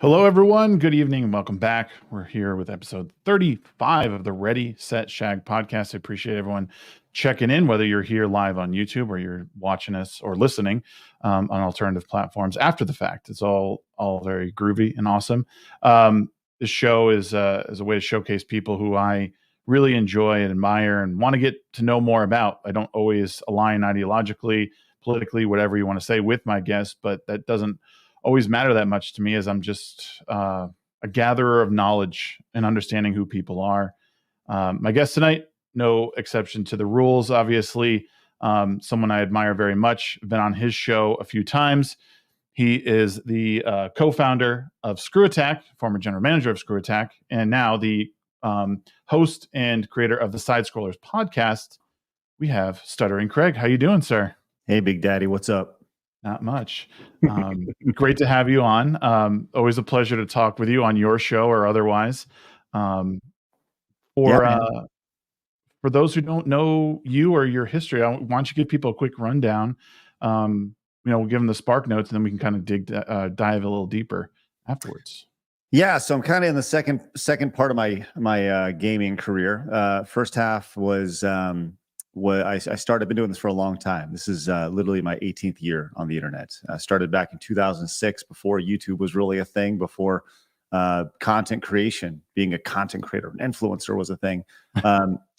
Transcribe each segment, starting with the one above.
Hello, everyone. Good evening and welcome back. We're here with episode 35 of the Ready, Set, Shag podcast. I appreciate everyone checking in, whether you're here live on YouTube or you're watching us or listening on alternative platforms after the fact. It's all very groovy and awesome. This show is a way to showcase people who I really enjoy and admire and want to get to know more about. I don't always align ideologically, politically, whatever you want to say with my guests, but that doesn't always matter that much to me, as I'm just a gatherer of knowledge and understanding who people are. My guest tonight, no exception to the rules, obviously. Someone I admire very much. I've been on his show a few times. He is the co-founder of Screw Attack, former general manager of Screw Attack, and now the host and creator of the Side Scrollers podcast. We have Stuttering Craig. How you doing, sir? Hey, Big Daddy. What's up? Not much. Great to have you on. Always a pleasure to talk with you on your show or otherwise. For those who don't know you or your history, why don't you give people a quick rundown? We'll give them the spark notes, and then we can kind of dive a little deeper afterwards. Yeah, so I'm kind of in the second part of my gaming career. First half was I started. I've been doing this for a long time. This is literally my 18th year on the internet. I started back in 2006, before YouTube was really a thing, before content creation, being a content creator, an influencer was a thing.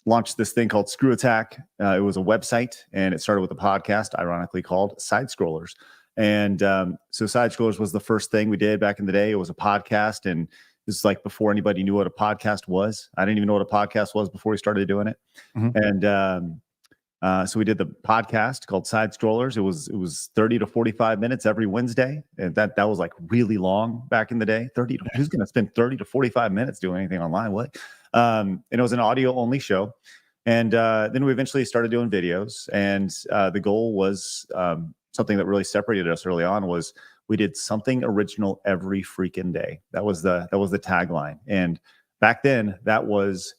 Launched this thing called Screw Attack. It was a website, and it started with a podcast, ironically called Side Scrollers. And so Side Scrollers was the first thing we did back in the day. It was a podcast, and this is like before anybody knew what a podcast was. I didn't even know what a podcast was before we started doing it. Mm-hmm. And so we did the podcast called Side Scrollers. It was 30 to 45 minutes every Wednesday. And that was like really long back in the day. Who's going to spend 30 to 45 minutes doing anything online? What? And it was an audio only show. And then we eventually started doing videos. And the goal was something that really separated us early on was we did something original every freaking day. That was the tagline. And back then that was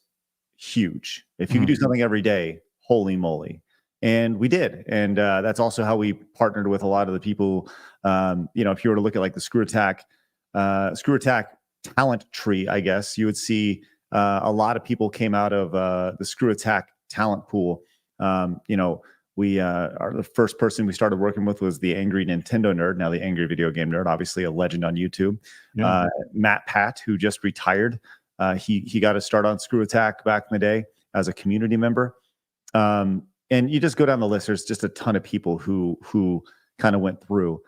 huge. If you could do something every day, holy moly. And we did. And that's also how we partnered with a lot of the people. If you were to look at like the Screw Attack talent tree, I guess you would see a lot of people came out of the Screw Attack talent pool. We the first person we started working with was the Angry Nintendo Nerd, now the Angry Video Game Nerd, obviously a legend on YouTube. Yeah. Matt Pat, who just retired, he got a start on Screw Attack back in the day as a community member. And you just go down the list. There's just a ton of people who kind of went through.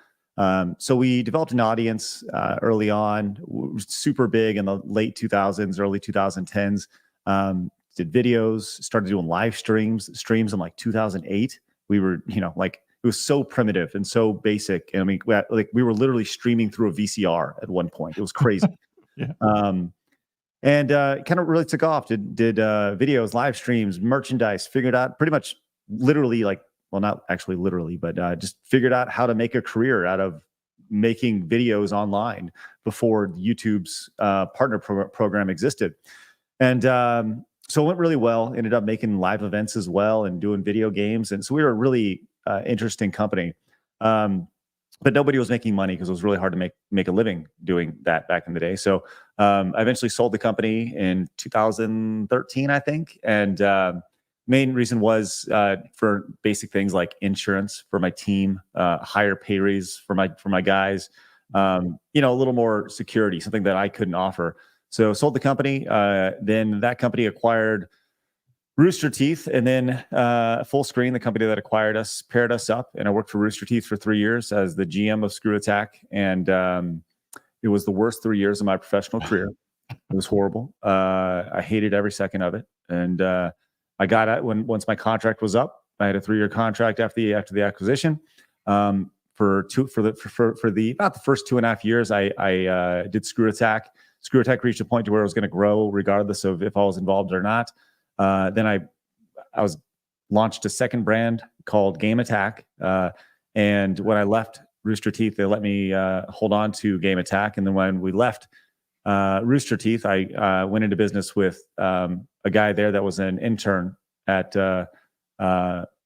So we developed an audience early on, super big in the late 2000s, early 2010s. Did videos, started doing live streams in like 2008. We were, it was so primitive and so basic. And I mean, we were literally streaming through a VCR at one point. It was crazy. Yeah. And kind of really took off. Did videos, live streams, merchandise, figured out pretty much literally not actually literally, but just figured out how to make a career out of making videos online before YouTube's partner program existed. And so it went really well, ended up making live events as well and doing video games. And so we were a really interesting company. But nobody was making money because it was really hard to make a living doing that back in the day. So I eventually sold the company in 2013, I think. And main reason was for basic things like insurance for my team, higher pay raise for my guys, a little more security, something that I couldn't offer. So sold the company. Then that company acquired Rooster Teeth, and then Full Screen, the company that acquired us, paired us up, and I worked for Rooster Teeth for 3 years as the GM of Screw Attack, and it was the worst 3 years of my professional career. It was horrible. I hated every second of it, and I got it once my contract was up. I had a 3-year contract after the acquisition. About the first 2.5 years, I did Screw Attack. Screw Attack reached a point to where it was going to grow, regardless of if I was involved or not. Then I was launched a second brand called Game Attack. And when I left Rooster Teeth, they let me hold on to Game Attack. And then when we left Rooster Teeth, I went into business with a guy there that was an intern at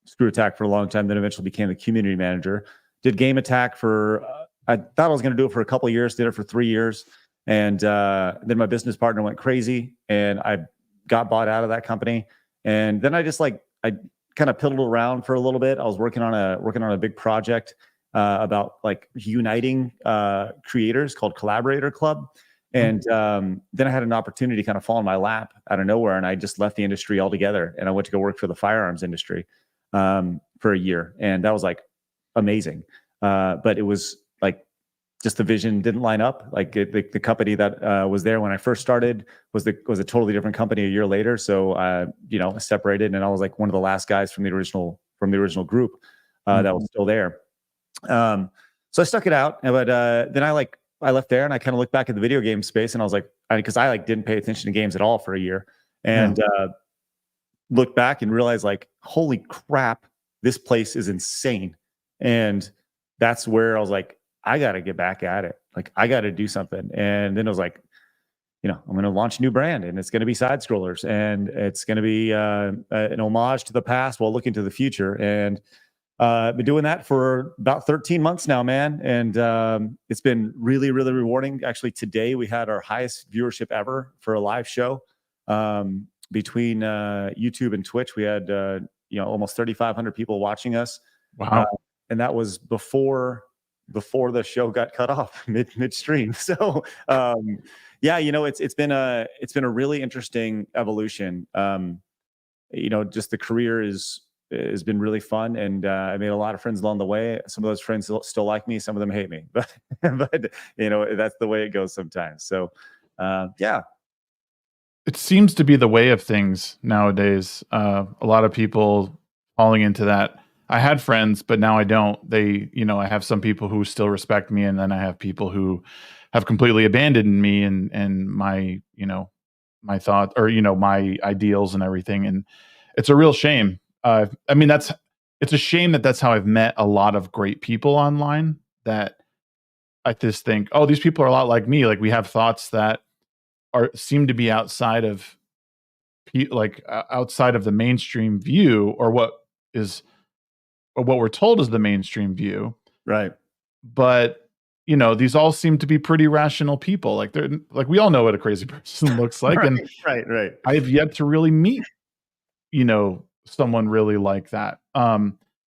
Screw Attack for a long time, then eventually became the community manager. Did Game Attack for I thought I was going to do it for a couple of years, did it for 3 years. And then my business partner went crazy and I got bought out of that company. And then I kind of piddled around for a little bit. I was working on a big project about like uniting creators called Collaborator Club. And then I had an opportunity kind of fall in my lap out of nowhere. And I just left the industry altogether. And I went to go work for the firearms industry for a year. And that was like amazing. But it was like, just the vision didn't line up. Like the company that was there when I first started was a totally different company a year later. So I separated, and I was like one of the last guys from the original group that was still there. So I stuck it out, but then I left there, and I kind of looked back at the video game space, and I was like, because I didn't pay attention to games at all for a year, and looked back and realized like, holy crap, this place is insane, and that's where I was like, I got to get back at it. Like, I got to do something. And then it was like, I'm going to launch a new brand, and it's going to be side scrollers, and it's going to be an homage to the past while looking to the future. And I've been doing that for about 13 months now, man. And it's been really, really rewarding. Actually, today we had our highest viewership ever for a live show. Between YouTube and Twitch, we had, almost 3,500 people watching us. Wow. And that was before the show got cut off midstream. So it's been a really interesting evolution. Just the career has been really fun, and I made a lot of friends along the way. Some of those friends still like me, some of them hate me, but that's the way it goes sometimes. So it seems to be the way of things nowadays. A lot of people falling into that. I had friends, but now I don't. I have some people who still respect me, and then I have people who have completely abandoned me and my, my thoughts, or, my ideals and everything. And it's a real shame. It's a shame that that's how I've met a lot of great people online, that I just think, oh, these people are a lot like me. Like, we have thoughts that seem to be outside of the mainstream view, or what we're told is the mainstream view. Right. But, these all seem to be pretty rational people. Like, they're like, we all know what a crazy person looks like. Right, and right. I've yet to really meet, someone really like that.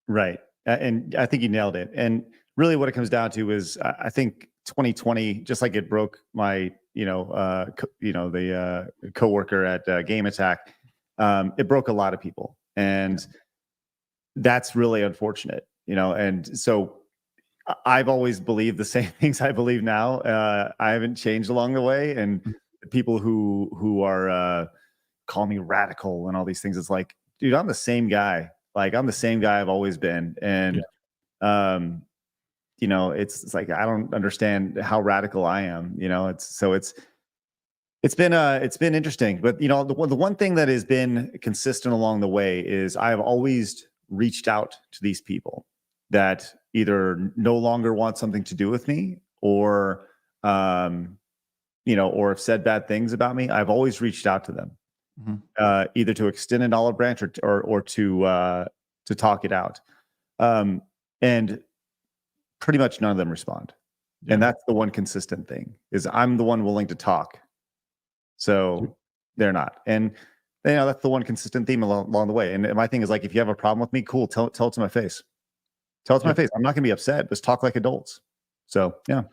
Right. And I think you nailed it. And really what it comes down to is, I think 2020, just like it broke my, the coworker at Game Attack, it broke a lot of people. And that's really unfortunate, and so I've always believed the same things I believe now. I haven't changed along the way. And the people who are call me radical and all these things, it's like, dude, I'm the same guy. Like, I'm the same guy I've always been. And it's like, I don't understand how radical I am. It's been interesting. But the one thing that has been consistent along the way is I've always reached out to these people that either no longer want something to do with me, or or have said bad things about me. I've always reached out to them, either to extend an olive branch or to talk it out, and pretty much none of them respond. And that's the one consistent thing, is I'm the one willing to talk, so they're not. And that's the one consistent theme along the way. And my thing is, like, if you have a problem with me, cool, tell it to my face. Tell it to my face. I'm not going to be upset. Let's talk like adults. So, yeah.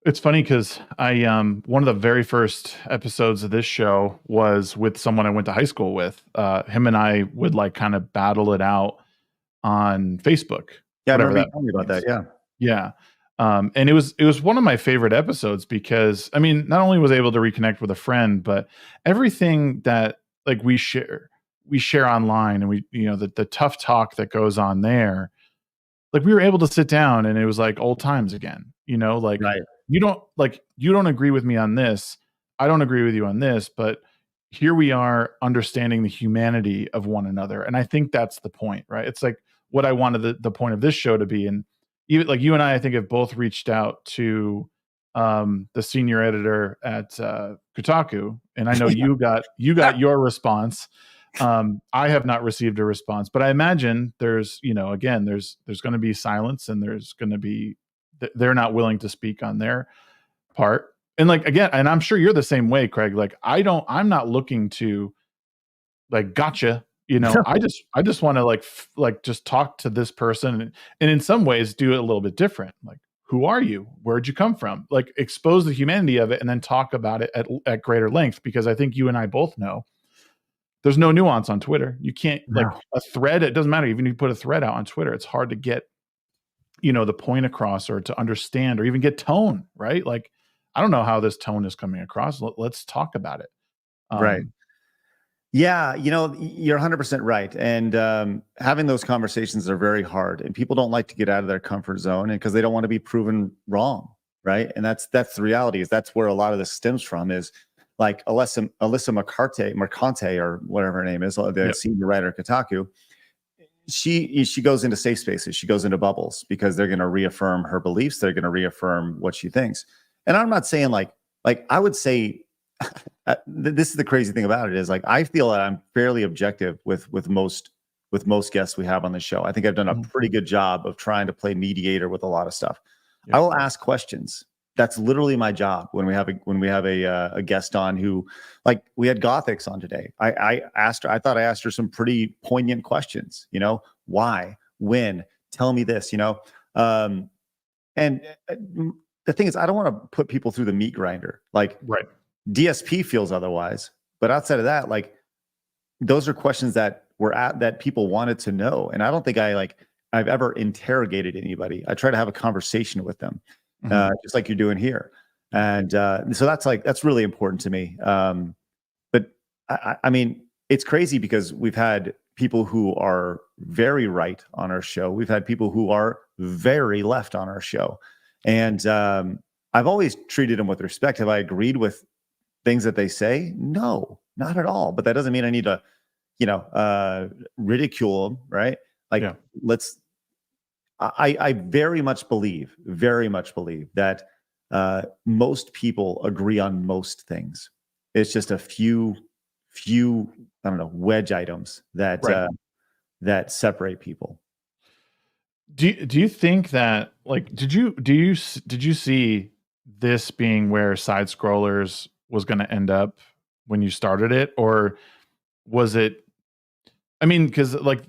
It's funny because I one of the very first episodes of this show was with someone I went to high school with. Him and I would kind of battle it out on Facebook. Yeah, I remember you telling me about that. Yeah. Yeah. And it was one of my favorite episodes because, not only was I able to reconnect with a friend, but everything that we share online, and we, the tough talk that goes on there, we were able to sit down and it was like old times again, right. You don't agree with me on this. I don't agree with you on this, but here we are understanding the humanity of one another. And I think that's the point, right? It's like what I wanted the point of this show to be. And even you and I think have both reached out to the senior editor at Kotaku, and I know you got your response. I have not received a response, but I imagine there's, again, there's going to be silence, and there's going to be they're not willing to speak on their part. And like, again, and I'm sure you're the same way, Craig. Like, I'm not looking to like, gotcha. I just want to like just talk to this person, and in some ways do it a little bit different. Like, who are you? Where'd you come from? Like, expose the humanity of it, and then talk about it at greater length. Because I think you and I both know there's no nuance on Twitter. You can't like a thread. It doesn't matter. Even if you put a thread out on Twitter, it's hard to get, the point across, or to understand, or even get tone, right? Like, I don't know how this tone is coming across. Let's talk about it. Right. Yeah, you're 100% right. And having those conversations are very hard. And people don't like to get out of their comfort zone, and because they don't want to be proven wrong, right? And that's the reality. Is that's where a lot of this stems from. Is like Alyssa Mercante, or whatever her name is, the senior writer at Kotaku. She goes into safe spaces. She goes into bubbles because they're going to reaffirm her beliefs. They're going to reaffirm what she thinks. And I'm not saying like I would say. This is the crazy thing about it, is like I feel that I'm fairly objective with most guests we have on the show. I think I've done a pretty good job of trying to play mediator with a lot of stuff. I will ask questions. That's literally my job when we have a guest on who, like, we had Gothics on today. I thought I asked her some pretty poignant questions. Why, when, tell me this. And the thing is, I don't want to put people through the meat grinder. Like, right. DSP feels otherwise, but outside of that, like, those are questions that people wanted to know. And I don't think I've ever interrogated anybody. I try to have a conversation with them, just like you're doing here. And so that's really important to me. But I mean, it's crazy because we've had people who are very right on our show. We've had people who are very left on our show. And I've always treated them with respect. Have I agreed with things that they say? No, not at all. But that doesn't mean I need to, ridicule them, right? Like, I very much believe that most people agree on most things. It's just a few, I don't know, wedge items that that separate people. Do you think that, like, did you see this being where side scrollers was going to end up when you started it? Or was it, I mean, because like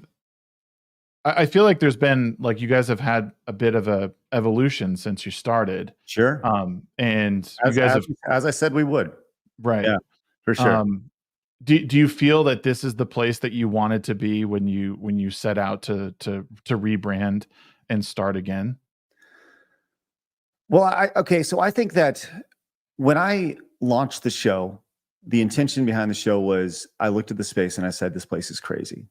I feel like there's been, like, you guys have had a bit of a evolution since you started. Sure. And you guys have, as I said, we would. Right. Yeah, for sure. Do you feel that this is the place that you wanted to be when you set out to rebrand and start again? Well, so I think that when I launched the show, the intention behind the show was, I looked at the space and I said, this place is crazy.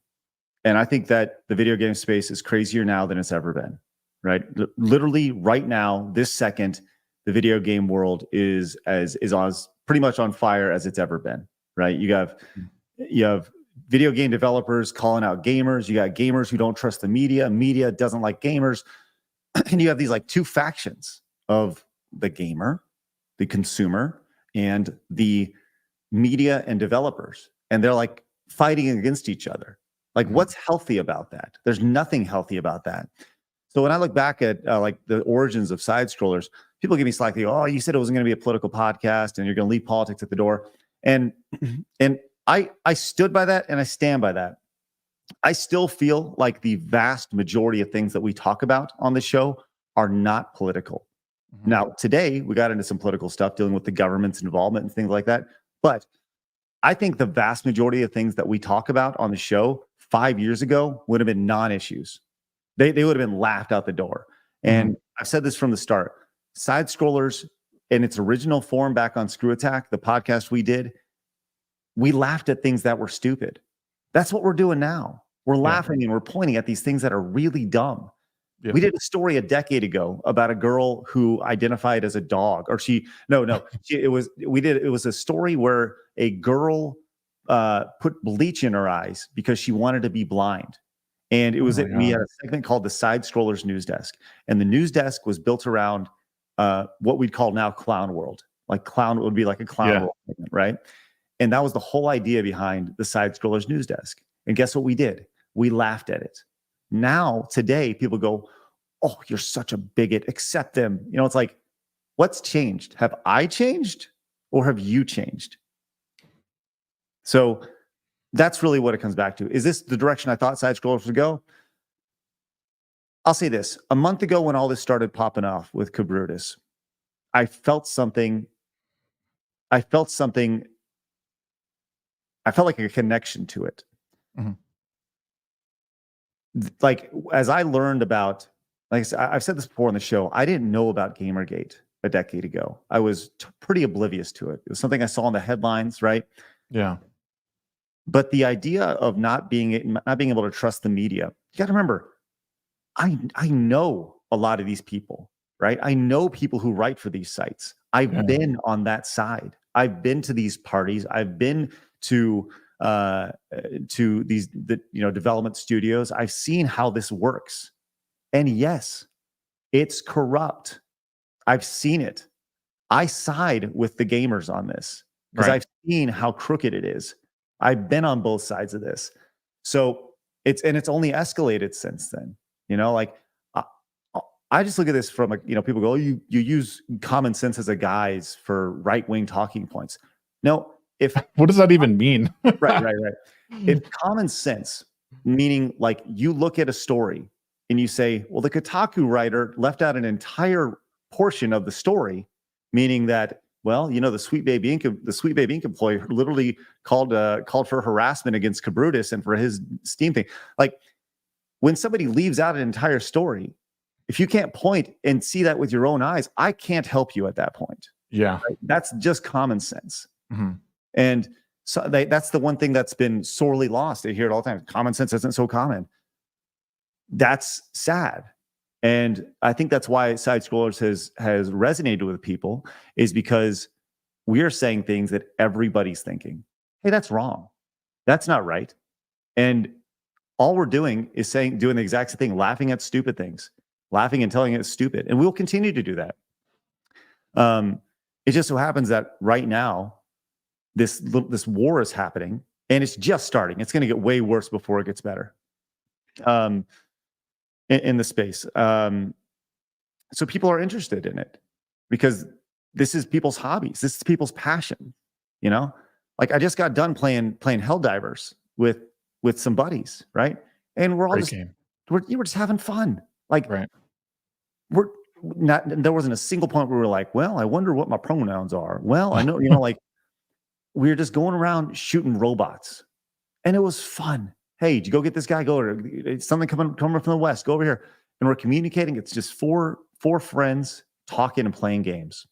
And I think that the video game space is crazier now than it's ever been, right? Literally right now, this second, the video game world is pretty much on fire as it's ever been, right? You have video game developers calling out gamers. You got gamers who don't trust the media. Media doesn't like gamers. And you have these like two factions of the gamer, the consumer, and the media and developers. And they're like fighting against each other. Like, what's healthy about that? There's nothing healthy about that. So when I look back at like the origins of side scrollers, people give me slack. They go, "Oh, you said it wasn't going to be a political podcast and you're going to leave politics at the door." And I stood by that, and I stand by that. I still feel like the vast majority of things that we talk about on the show are not political. Now, today we got into some political stuff dealing with the government's involvement and things like that. But I think the vast majority of things that we talk about on the show 5 years ago would have been non-issues. They would have been laughed out the door. And I've said this from the start. Side scrollers in its original form back on Screw Attack, the podcast we did, we laughed at things that were stupid. That's what we're doing now. We're laughing and we're pointing at these things that are really dumb. We did a story a decade ago about a girl who identified as a dog, or it was a story where a girl put bleach in her eyes because she wanted to be blind. And it was we had a segment called the Side Scrollers News Desk. And the news desk was built around what we'd call now Clown World. Like clown would be like a clown world segment, right? And that was the whole idea behind the Side Scrollers News Desk. And guess what we did? We laughed at it. Now, today, people go, oh, you're such a bigot, accept them. You know, it's like, what's changed? Have I changed or have you changed? So that's really what it comes back to. Is this the direction I thought side scrollers would go? I'll say this. A month ago when all this started popping off with Cabrutus, I felt something. I felt like a connection to it. Mm-hmm. Like, as I learned about, like I said, I've said this before on the show, I didn't know about Gamergate a decade ago. I was pretty oblivious to it. It was something I saw in the headlines, right? Yeah. But the idea of not being able to trust the media, you got to remember, I know a lot of these people, right? I know people who write for these sites. I've been on that side. I've been to these parties. I've been to these development studios. I've seen how this works, and yes, it's corrupt. I've seen it. I side with the gamers on this because I've seen how crooked it is. I've been on both sides of this, so it's only escalated since then. You know, like I just look at this from people go, oh, you use common sense as a guise for right-wing talking points. No, if what does that even mean? right. If common sense, meaning like you look at a story and you say, well, the Kotaku writer left out an entire portion of the story, meaning that, well, the Sweet Baby Inc. employee literally called for harassment against Cabrutus and for his Steam thing. Like, when somebody leaves out an entire story, if you can't point and see that with your own eyes, I can't help you at that point. Yeah. Right? That's just common sense. Mm-hmm. And so that's the one thing that's been sorely lost. I hear it all the time. Common sense isn't so common. That's sad. And I think that's why Side Scrollers has resonated with people, is because we are saying things that everybody's thinking, hey, that's wrong. That's not right. And all we're doing is doing the exact same thing, laughing at stupid things, laughing and telling it it's stupid. And we'll continue to do that. It just so happens that right now, this war is happening, and it's just starting. It's going to get way worse before it gets better in the space. So people are interested in it because this is people's hobbies. This is people's passion. Like I just got done playing Helldivers with some buddies, right? And we're all we're just having fun. Like, there wasn't a single point where we were like, well, I wonder what my pronouns are. Well, I know, like we were just going around shooting robots, and it was fun. Hey, did you go get this guy? It's something coming from the west. Go over here, and we're communicating. It's just four friends talking and playing games.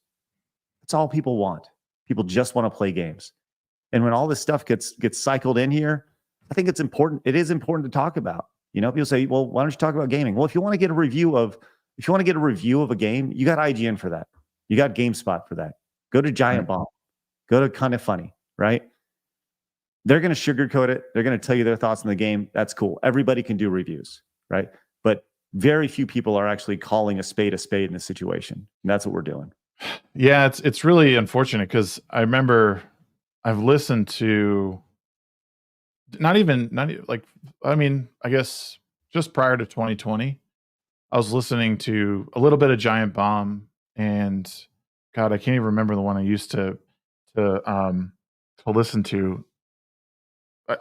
That's all people want. People just want to play games. And when all this stuff gets cycled in here, I think it's important. It is important to talk about. People say, well, why don't you talk about gaming? Well, if you want to get a review of a game, you got IGN for that. You got GameSpot for that. Go to Giant Bomb. Go to Kind of Funny, right? They're going to sugarcoat it. They're going to tell you their thoughts on the game. That's cool. Everybody can do reviews, right? But very few people are actually calling a spade in this situation. And that's what we're doing. Yeah, it's really unfortunate because I remember I've listened to I guess just prior to 2020, I was listening to a little bit of Giant Bomb, and God, I can't even remember the one I used to listen to.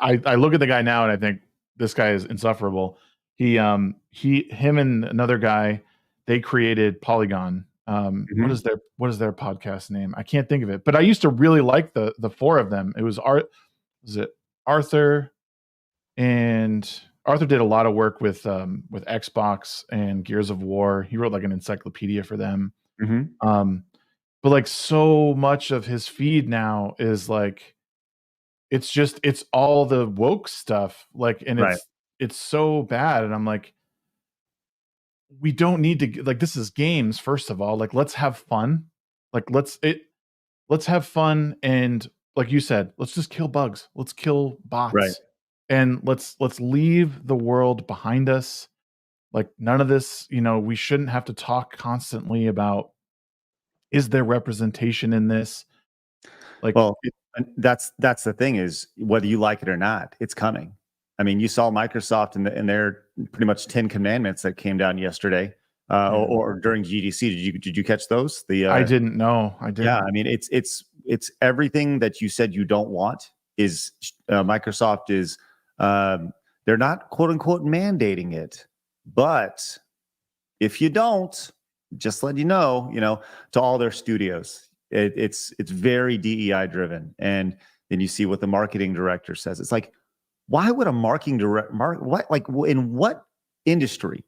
I look at the guy now and I think this guy is insufferable. Him and another guy, they created Polygon. What is their podcast name? I can't think of it, but I used to really like the four of them. It was Arthur, and Arthur did a lot of work with Xbox and Gears of War. He wrote like an encyclopedia for them. But like so much of his feed now is like it's all the woke stuff, like, and it's so bad. And I'm like, we don't need to, like, this is games, first of all. Like, let's have fun. Like, let's have fun, and like you said, let's just kill bugs. Let's kill bots. And let's leave the world behind us. Like, none of this, we shouldn't have to talk constantly about, is there representation in this? Like, well, that's the thing, is whether you like it or not, it's coming. I mean, you saw Microsoft and their pretty much 10 commandments that came down yesterday, or during GDC. Did you catch those? I didn't know. I didn't. Yeah, I mean, it's everything that you said you don't want is Microsoft is they're not quote unquote mandating it, but if you don't, just let you know, to all their studios, it's very DEI driven. And then you see what the marketing director says. It's like, why would a marketing in what industry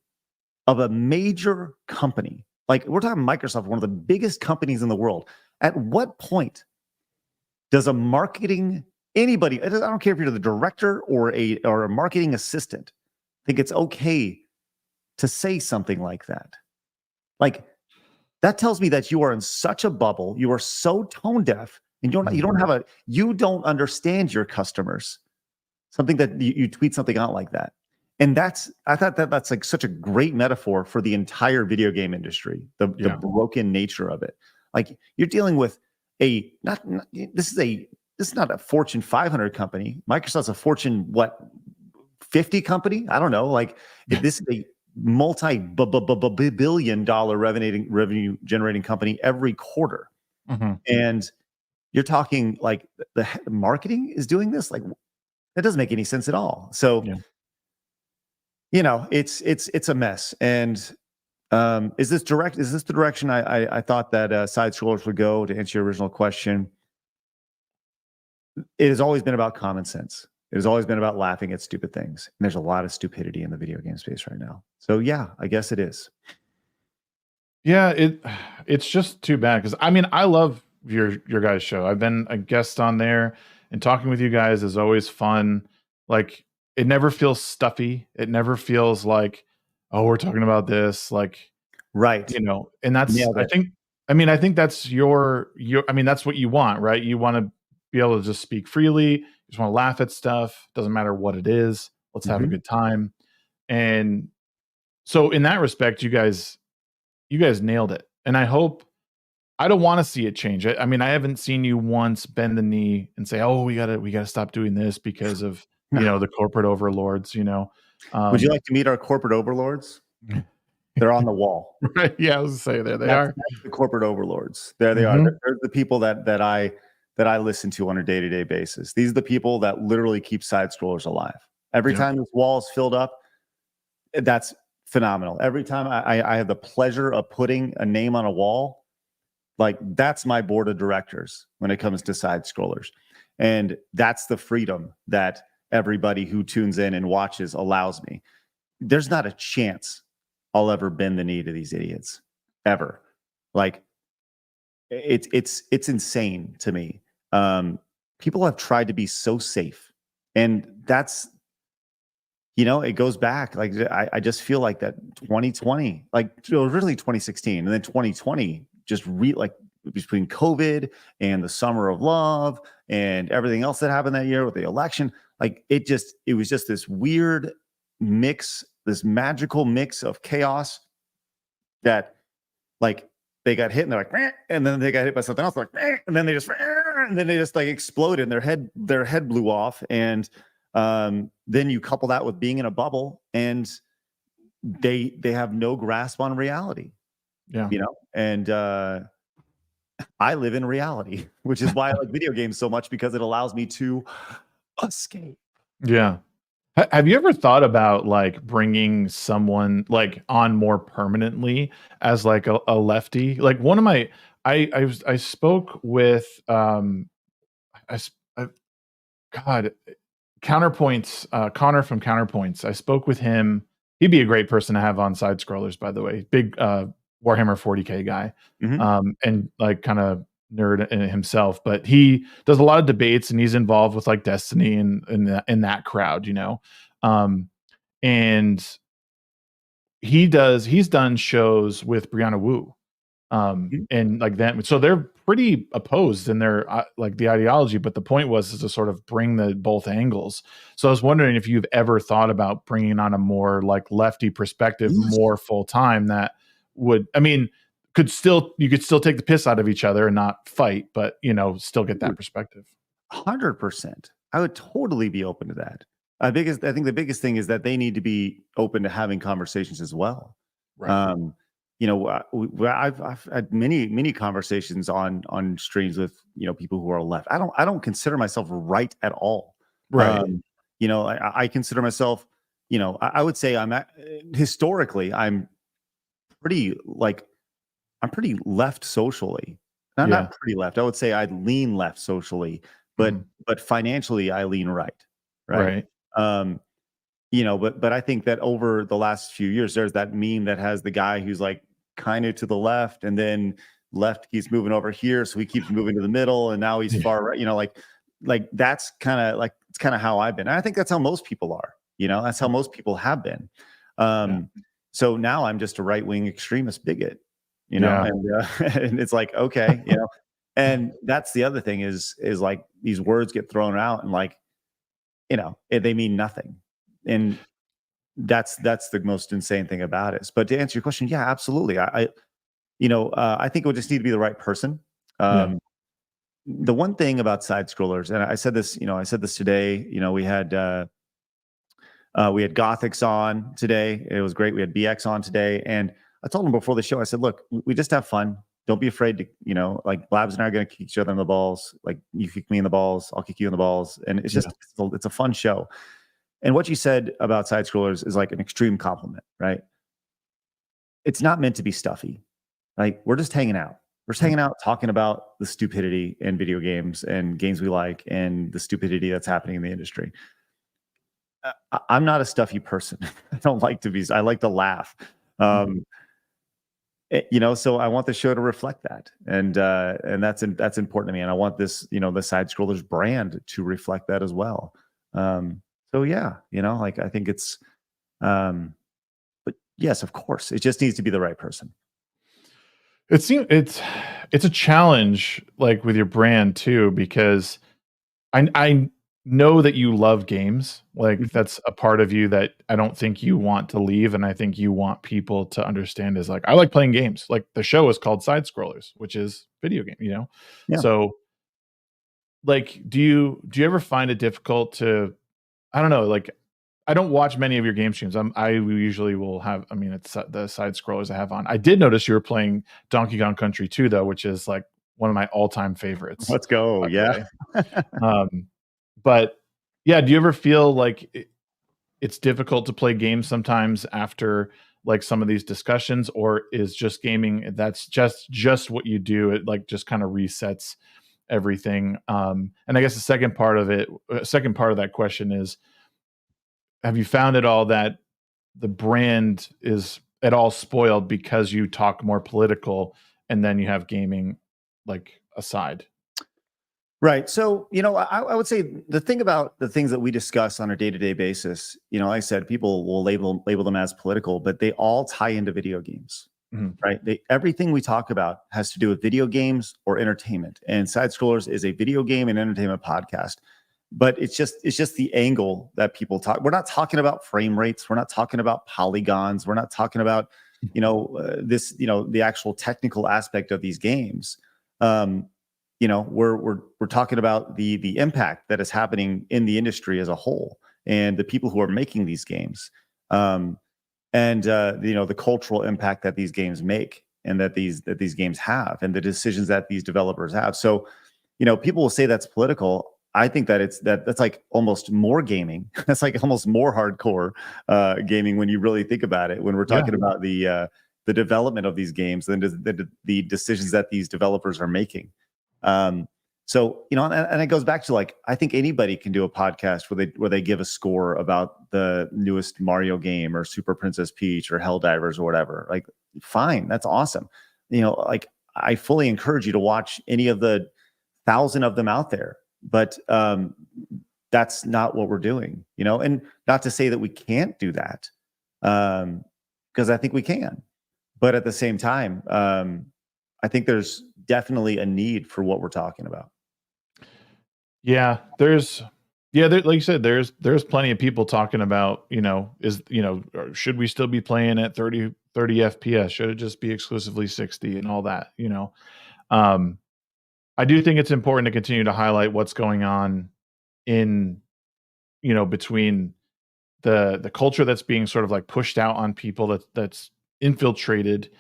of a major company, like we're talking Microsoft, one of the biggest companies in the world, at what point does a marketing anybody, I don't care if you're the director or a marketing assistant, think it's okay to say something like that? Like, that tells me that you are in such a bubble, you are so tone deaf, and you don't understand your customers. Something that you tweet something out like that. And I thought that's like such a great metaphor for the entire video game industry, the broken nature of it. Like, you're dealing with this is not a Fortune 500 company. Microsoft's a Fortune 50 company? I don't know. Like, this is a multi-billion-dollar revenue generating company every quarter. Mm-hmm. And you're talking like the marketing is doing this? Like, that doesn't make any sense at all. So, it's a mess. And is this the direction I thought that side scrollers would go, to answer your original question? It has always been about common sense. It has always been about laughing at stupid things. And there's a lot of stupidity in the video game space right now. So yeah, I guess it is. Yeah, it's just too bad, because I mean, I love your guys' show. I've been a guest on there, and talking with you guys is always fun. Like, it never feels stuffy. It never feels like, oh, we're talking about this, like, right. And that's, I think that's that's what you want, right? You want to be able to just speak freely. You just want to laugh at stuff. Doesn't matter what it is. Let's have a good time. And so in that respect, you guys nailed it. And I don't want to see it change. I mean, I haven't seen you once bend the knee and say, "Oh, we gotta stop doing this because of the corporate overlords." Would you like to meet our corporate overlords? They're on the wall. Right? Yeah, I was gonna say they are. That's the corporate overlords. There they are. They're the people that I listen to on a day-to-day basis. These are the people that literally keep side scrollers alive. Every time this wall is filled up, that's phenomenal. Every time I have the pleasure of putting a name on a wall, like, that's my board of directors when it comes to side scrollers. And that's the freedom that everybody who tunes in and watches allows me. There's not a chance I'll ever bend the knee to these idiots, ever. Like, it's insane to me. People have tried to be so safe, and that's, it goes back. Like, I just feel like that 2020, like, originally 2016, and then 2020, just between COVID and the summer of love and everything else that happened that year with the election, like, it was just this weird mix, this magical mix of chaos that, like, they got hit and they're like, "Meh," and then they got hit by something else, like, "Meh," and then they just like exploded and their head blew off. And then you couple that with being in a bubble, and they have no grasp on reality. And I live in reality, which is why I like video games so much, because it allows me to escape. Yeah. Have you ever thought about, like, bringing someone, like, on more permanently as, like, a lefty? Like, one of my, I spoke with God, Counterpoints, Connor from Counterpoints. I spoke with him. He'd be a great person to have on side scrollers, by the way. Big Warhammer 40K guy, and like kind of nerd in himself. But he does a lot of debates, and he's involved with like Destiny and in that crowd, and he's done shows with Brianna Wu, and like that. So they're pretty opposed in their like the ideology, but the point was is to sort of bring the both angles. So I was wondering if you've ever thought about bringing on a more like lefty perspective, more full time, that would, I mean, you could still take the piss out of each other and not fight, but still get that perspective. 100%. I would totally be open to that. I think the biggest thing is that they need to be open to having conversations as well. Right. I've had many conversations on streams with people who are left. I don't consider myself right at all. Right. I consider myself, I would say historically I'm pretty like I'm pretty left socially. Yeah. Not pretty left. I would say I lean left socially, but Mhm. financially I lean right. Right. Right. Um, but I think that over the last few years, there's that meme that has the guy who's like kind of to the left, and then left keeps moving over here, so he keeps moving to the middle, and now he's Yeah. far right. Like that's kind of like it's kind of how I've been. And I think that's how most people are. That's how most people have been. Yeah. So now I'm just a right wing extremist bigot. Yeah. And and it's like okay, and that's the other thing is like these words get thrown out and like they mean nothing, and that's the most insane thing about it. But to answer your question, yeah, absolutely. I think it would just need to be the right person. Yeah. The one thing about side scrollers, and I said this, today. We had Gothics on today. It was great. We had BX on today, and I told him before the show. I said, "Look, we just have fun. Don't be afraid to, like Blabs and I are going to kick each other in the balls. Like you kick me in the balls, I'll kick you in the balls, and it's just it's a fun show." And what you said about side scrollers is like an extreme compliment, right? It's not meant to be stuffy. Like we're just hanging out. We're just hanging out talking about the stupidity in video games and games we like and the stupidity that's happening in the industry. I'm not a stuffy person. I don't like to be. I like to laugh. So I want the show to reflect that, and that's important to me. And I want this, the side scrollers brand to reflect that as well. So yeah, like I think it's, but yes, of course, it just needs to be the right person. It seems it's a challenge like with your brand too, because I know that you love games. Like that's a part of you that I don't think you want to leave. And I think you want people to understand is like, I like playing games. Like the show is called Side Scrollers, which is video game, Yeah. So like, do you ever find it difficult to, I don't know, like I don't watch many of your game streams. I usually will have, I mean, it's the side scrollers I have on. I did notice you were playing Donkey Kong Country 2 though, which is like one of my all-time favorites, Let's go. by the Yeah. way. But yeah, do you ever feel like it's difficult to play games sometimes after like some of these discussions, or is just gaming that's just what you do? It like just kind of resets everything. And I guess the second part of that question is, have you found at all that the brand is at all spoiled because you talk more political and then you have gaming like aside? Right. So, I would say the thing about the things that we discuss on a day-to-day basis, like I said, people will label them as political, but they all tie into video games, Mhm. right? Everything we talk about has to do with video games or entertainment. And Side Scrollers is a video game and entertainment podcast. But it's just the angle that people talk. We're not talking about frame rates. We're not talking about polygons. We're not talking about, the actual technical aspect of these games. We're talking about the impact that is happening in the industry as a whole and the people who are making these games, and the cultural impact that these games make and that these games have, and the decisions that these developers have. So, people will say that's political. I think that that's like almost more gaming. That's like almost more hardcore gaming when you really think about it. When we're talking about the development of these games and the decisions that these developers are making. So and it goes back to like I think anybody can do a podcast where they give a score about the newest Mario game or Super Princess Peach or Helldivers or whatever. Like, fine, that's awesome. Like I fully encourage you to watch any of the 1,000 of them out there. But that's not what we're doing, and not to say that we can't do that, because I think we can. But at the same time, I think there's definitely a need for what we're talking about. Yeah, like you said, there's plenty of people talking about, should we still be playing at 30 FPS? Should it just be exclusively 60 and all that, I do think it's important to continue to highlight what's going on in, between the culture that's being sort of like pushed out on people that's infiltrated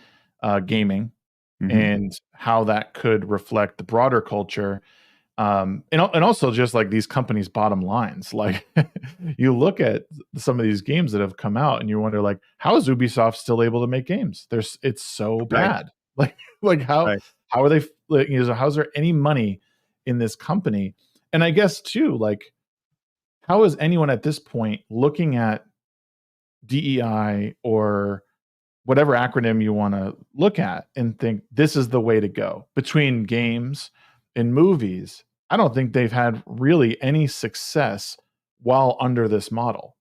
gaming Mhm. and how that could reflect the broader culture. And also just like these companies' bottom lines. Like you look at some of these games that have come out and you wonder like, how is Ubisoft still able to make games? It's so Right. bad. Like Right. how are they like, how's there any money in this company? And I guess too, like, how is anyone at this point looking at DEI or whatever acronym you want to look at and think this is the way to go between games and movies? I don't think they've had really any success while under this model.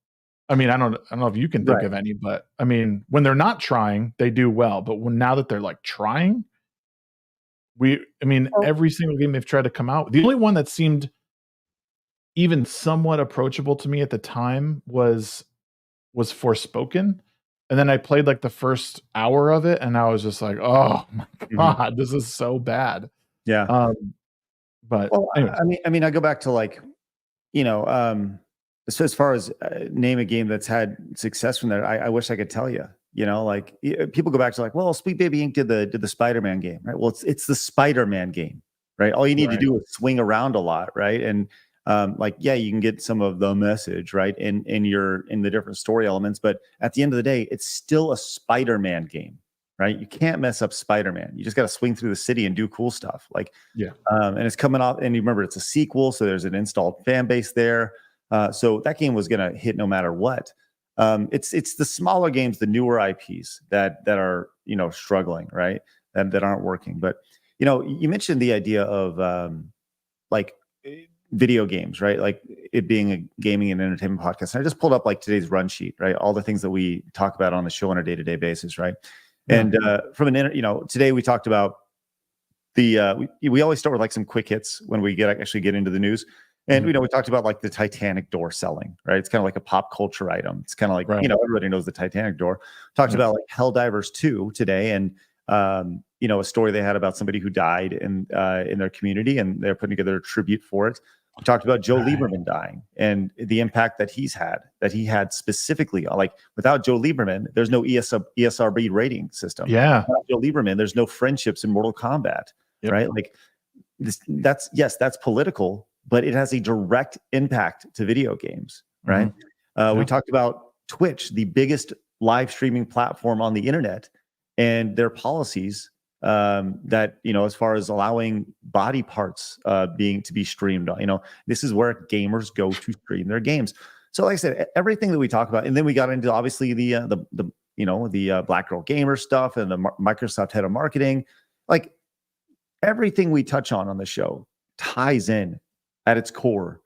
I mean, I don't know if you can think Right. of any, but I mean, when they're not trying, they do well. But now that they're like trying, I mean, Well, every single game they've tried to come out, the only one that seemed even somewhat approachable to me at the time was Forspoken, and then I played, like, the first hour of it, and I was just like, "Oh my mhm. god, this is so bad." Yeah. But Well, anyways. I mean, I go back to like, you know, as far as name a game that's had success from there, I wish I could tell you. You know, like people go back to like, well, Sweet Baby Inc. did the Spider-Man game, right? Well, it's the Spider-Man game, right? All you need to Right. do is swing around a lot, right? And like, yeah, you can get some of the message, right, in the different story elements, but at the end of the day, it's still a Spider-Man game, right? You can't mess up Spider-Man. You just got to swing through the city and do cool stuff, like. Yeah. And it's coming off, and you remember it's a sequel, so there's an installed fan base there. So that game was going to hit no matter what. It's the smaller games, the newer IPs that are struggling, right? That aren't working. But you mentioned the idea of like video games, right? Like it being a gaming and entertainment podcast. And I just pulled up like today's run sheet, right? All the things that we talk about on the show on a day-to-day basis, right? Yeah. And today we talked about we always start with like some quick hits when we actually get into the news. And Mhm. we talked about like the Titanic door selling, right? It's kind of like a pop culture item. It's kind of like, Right. everybody knows the Titanic door. Talked Yeah. about like Helldivers 2 today, and a story they had about somebody who died in their community, and they're putting together a tribute for it. We talked about Joe Right. Lieberman dying and the impact that he had specifically. Like without Joe Lieberman, there's no ESRB rating system. Yeah. Without Joe Lieberman, there's no friendships in Mortal Kombat. Yep. Right? Like that's political, but it has a direct impact to video games, right? We talked about Twitch, the biggest live streaming platform on the internet, and their policies that as far as allowing body parts to be streamed. This is where gamers go to stream their games. So, like I said, everything that we talk about, and then we got into obviously the Black Girl Gamer stuff and the Microsoft head of marketing, like. Everything we touch on the show ties in at its core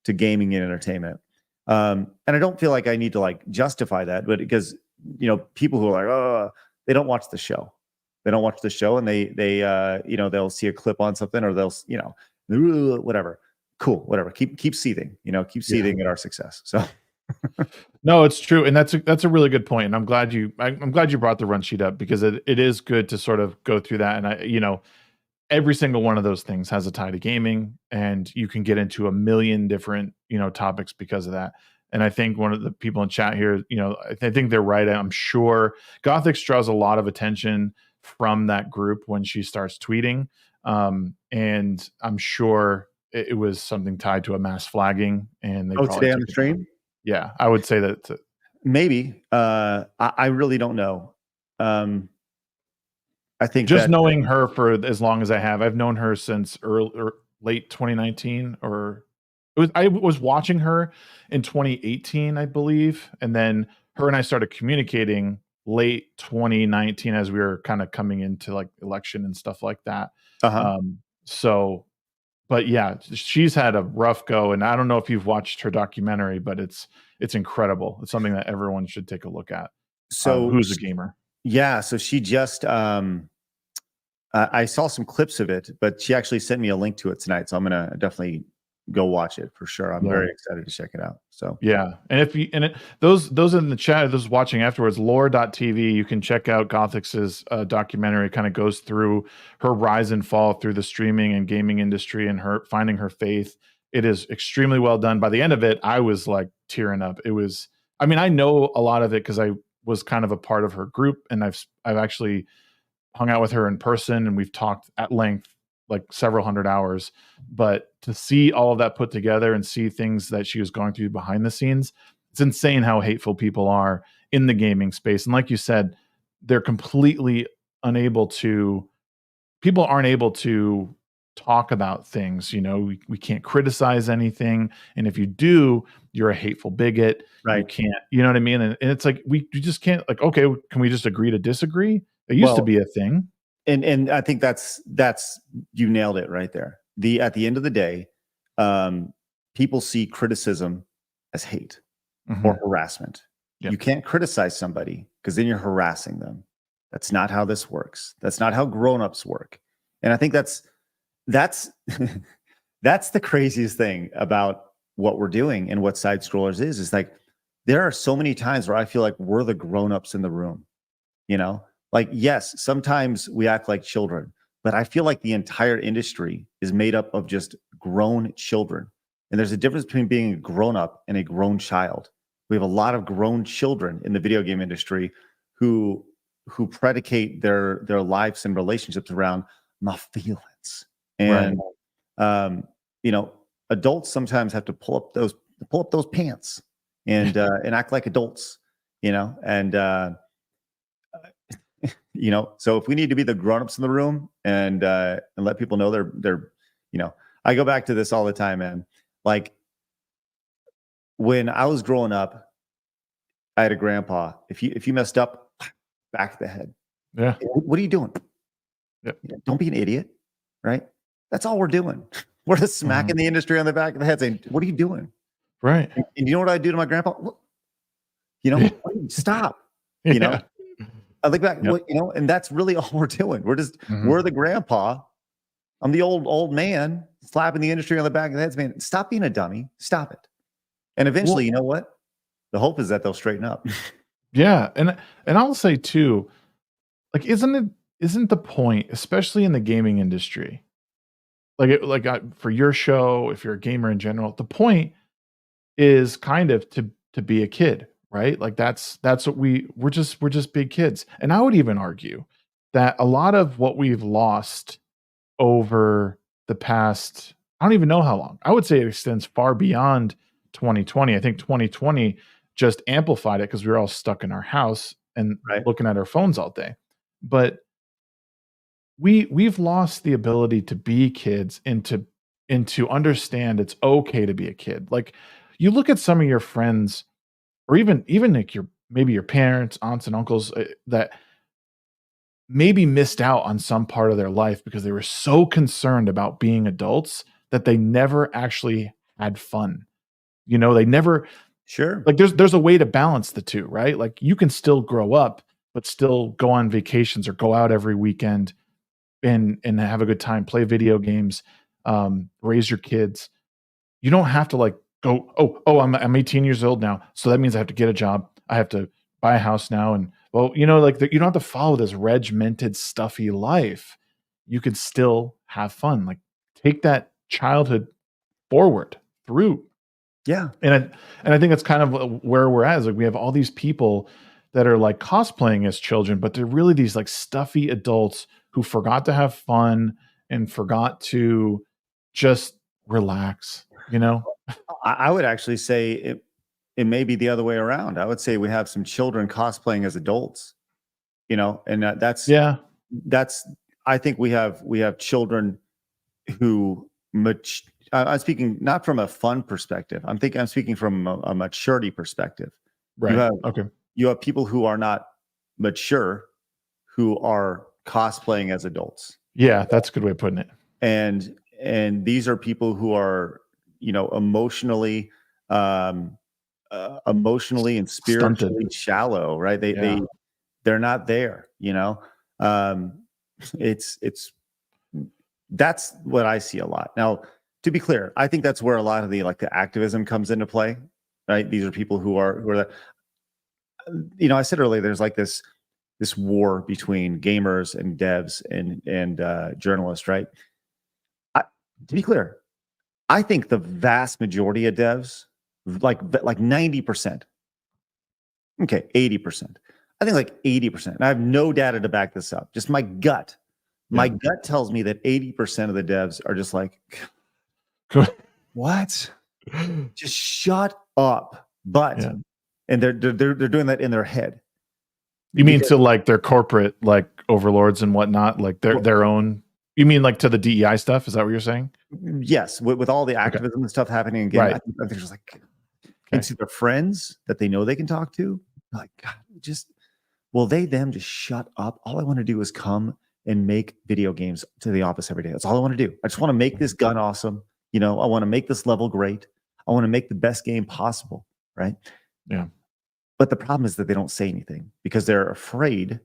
to gaming and entertainment. And I don't feel like I need to like justify that, but because, people who are like, oh, they don't watch the show. They don't watch the show, and they'll see a clip on something, or they'll, whatever. Cool, whatever. Keep seething, keep seething at our success. So No, it's true, and that's a really good point. And I'm glad you brought the run sheet up, because it is good to sort of go through that. And every single one of those things has a tie to gaming, and you can get into a million different, topics because of that. And I think one of the people in chat here, I think they're right. I'm sure Gothics draws a lot of attention from that group when she starts tweeting. And I'm sure it was something tied to a mass flagging, and they probably today on took the it down. stream, Yeah, I would say that. maybe. I really don't know. I think Just that knowing her for as long as I have, I've known her since early or late 2019, or I was watching her in 2018, I believe, and then her and I started communicating late 2019 as we were kind of coming into like election and stuff like that. uh-huh. So, but yeah, she's had a rough go, and I don't know if you've watched her documentary, but it's incredible. It's something that everyone should take a look at. So Who's a gamer? yeah, so she just I saw some clips of it, but she actually sent me a link to it tonight, so I'm gonna definitely go watch it for sure. I'm Yeah. very excited to check it out. So Yeah, and if you those in the chat, those watching afterwards, lore.tv, you can check out Gothix's documentary. Kind of goes through her rise and fall through the streaming and gaming industry, and her finding her faith. It is extremely well done. By the end of it, I was like tearing up. I mean, I know a lot of it because I was kind of a part of her group, and I've actually hung out with her in person and we've talked at length, like several hundred hours. But to see all of that put together and see things that she was going through behind the scenes, it's insane how hateful people are in the gaming space. And like you said, they're completely unable to, people aren't able to talk about things. You know, we can't criticize anything. And if you do, you're a hateful bigot. You Right. can't, you know what I mean? And it's like, we just can't, like, okay, can we just agree to disagree? It used to Well, be a thing. and I think that's you nailed it right there. At the end of the day, people see criticism as hate or harassment. Yep. You can't criticize somebody because then you're harassing them. That's not how this works. That's not how grown-ups work. And I think that's that's the craziest thing about what we're doing and what side scrollers is like there are so many times where I feel like we're the grown-ups in the room, you know? Like, yes, sometimes we act like children, but I feel like the entire industry is made up of just grown children. And there's a difference between being a grown-up and a grown child. We have a lot of grown children in the video game industry who predicate their lives and relationships around my feelings. And you know, adults sometimes have to pull up those pants and act like adults, you know, and you know, so if we need to be the grown-ups in the room and let people know they're, you know, I go back to this all the time, man. Like when I was growing up, I had a grandpa. If you messed up, back of the head. Yeah. What are you doing? Yep. Don't be an idiot, right? That's all we're doing. We're just smacking the industry on the back of the head saying, what are you doing? Right. And you know what I do to my grandpa? You know, stop, you know? I look back, you know, and that's really all we're doing. We're just, we're the grandpa. I'm the old man slapping the industry on the back of the head saying, stop being a dummy. Stop it. And eventually, you know what? The hope is that they'll straighten up. Yeah. And I'll say too, like, isn't the point, especially in the gaming industry, for your show, if you're a gamer in general, the point is kind of to be a kid, right? Like that's what we're just big kids. And I would even argue that a lot of what we've lost over the past, I don't even know how long. I would say it extends far beyond 2020. I think 2020 just amplified it because we were all stuck in our house and looking at our phones all day. But we've lost the ability to be kids and to understand it's okay to be a kid. Like you look at some of your friends or even like maybe your parents, aunts and uncles that maybe missed out on some part of their life because they were so concerned about being adults that they never actually had fun. You know, they never like there's a way to balance the two, right? Like you can still grow up but still go on vacations or go out every weekend and have a good time, play video games, raise your kids. You don't have to like go, I'm 18 years old now, so that means I have to get a job. I have to buy a house now, and well, you know, like you don't have to follow this regimented, stuffy life. You could still have fun. Like take that childhood forward through. Yeah, and I think that's kind of where we're at. Is like we have all these people that are like cosplaying as children, but they're really these like stuffy adults who forgot to have fun and forgot to just relax, you know? I would actually say it may be the other way around. I would say we have some children cosplaying as adults, you know, and that's I think we have children who I'm speaking not from a fun perspective. I'm speaking from a maturity perspective. Right. You have people who are not mature who are cosplaying as adults. Yeah, that's a good way of putting it. And these are people who are, you know, emotionally and spiritually stunted. Shallow, right? They're not there, you know. That's what I see a lot. Now, to be clear, I think that's where a lot of the activism comes into play, right? These are people who are you know, I said earlier, there's like this war between gamers and devs and journalists, right? To be clear, I think the vast majority of devs, like 90%, okay, 80%, I think like 80%. And I have no data to back this up. Just my gut. My gut tells me that 80% of the devs are just like, what? Just shut up. But and they're doing that in their head. You mean to like their corporate like overlords and whatnot, like their own? You mean like to the DEI stuff? Is that what you're saying? Yes, with all the activism and stuff happening again, Right. I think they're just like, and to their friends that they know they can talk to, like, God, them just shut up. All I want to do is come and make video games to the office every day. That's all I want to do. I just want to make this gun awesome. You know, I want to make this level great. I want to make the best game possible, right? Yeah. But the problem is that they don't say anything because they're afraid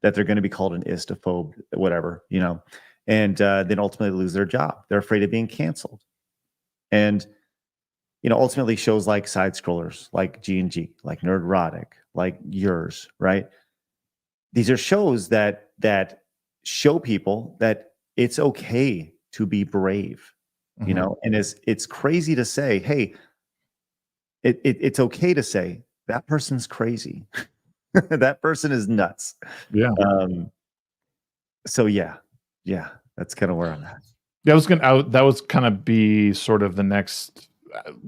that they're going to be called an istophobe, whatever, you know, and then ultimately lose their job. They're afraid of being canceled. And, you know, ultimately shows like side scrollers, like G&G, like Nerdrotic, like yours, right? These are shows that show people that it's okay to be brave, you know, and it's crazy to say, hey, it's okay to say that person's crazy. That person is nuts. Yeah. So yeah, that's kind of where I'm at. That was kind of be sort of the next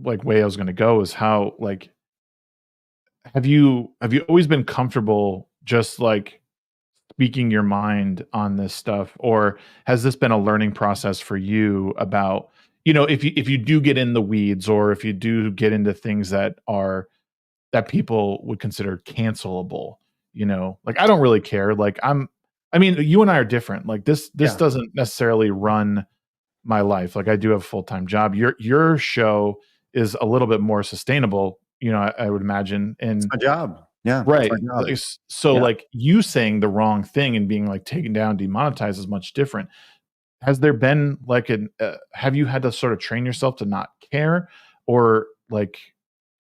like way I was going to go is how like have you always been comfortable just like speaking your mind on this stuff, or has this been a learning process for you about, you know, if you do get in the weeds, or if you do get into things that people would consider cancelable, you know, like I don't really care. Like I mean, you and I are different. Like this doesn't necessarily run my life. Like I do have a full-time job. Your show is a little bit more sustainable, you know, I would imagine. And it's my job. Yeah. right. My job. So like you saying the wrong thing and being like taken down, demonetized is much different. Has there been like have you had to sort of train yourself to not care, or like,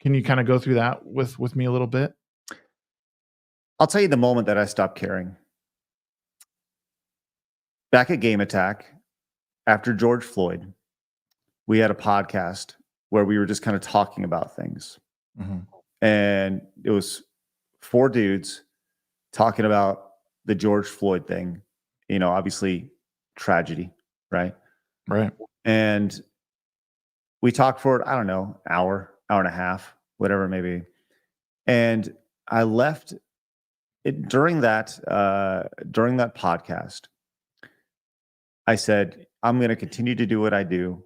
can you kind of go through that with me a little bit? I'll tell you the moment that I stopped caring. Back at Game Attack, after George Floyd, we had a podcast where we were just kind of talking about things. And it was 4 dudes talking about the George Floyd thing, you know, obviously tragedy, right? Right. And we talked for, I don't know, hour and a half, whatever it may be. And I left it during that podcast. I said, I'm going to continue to do what I do.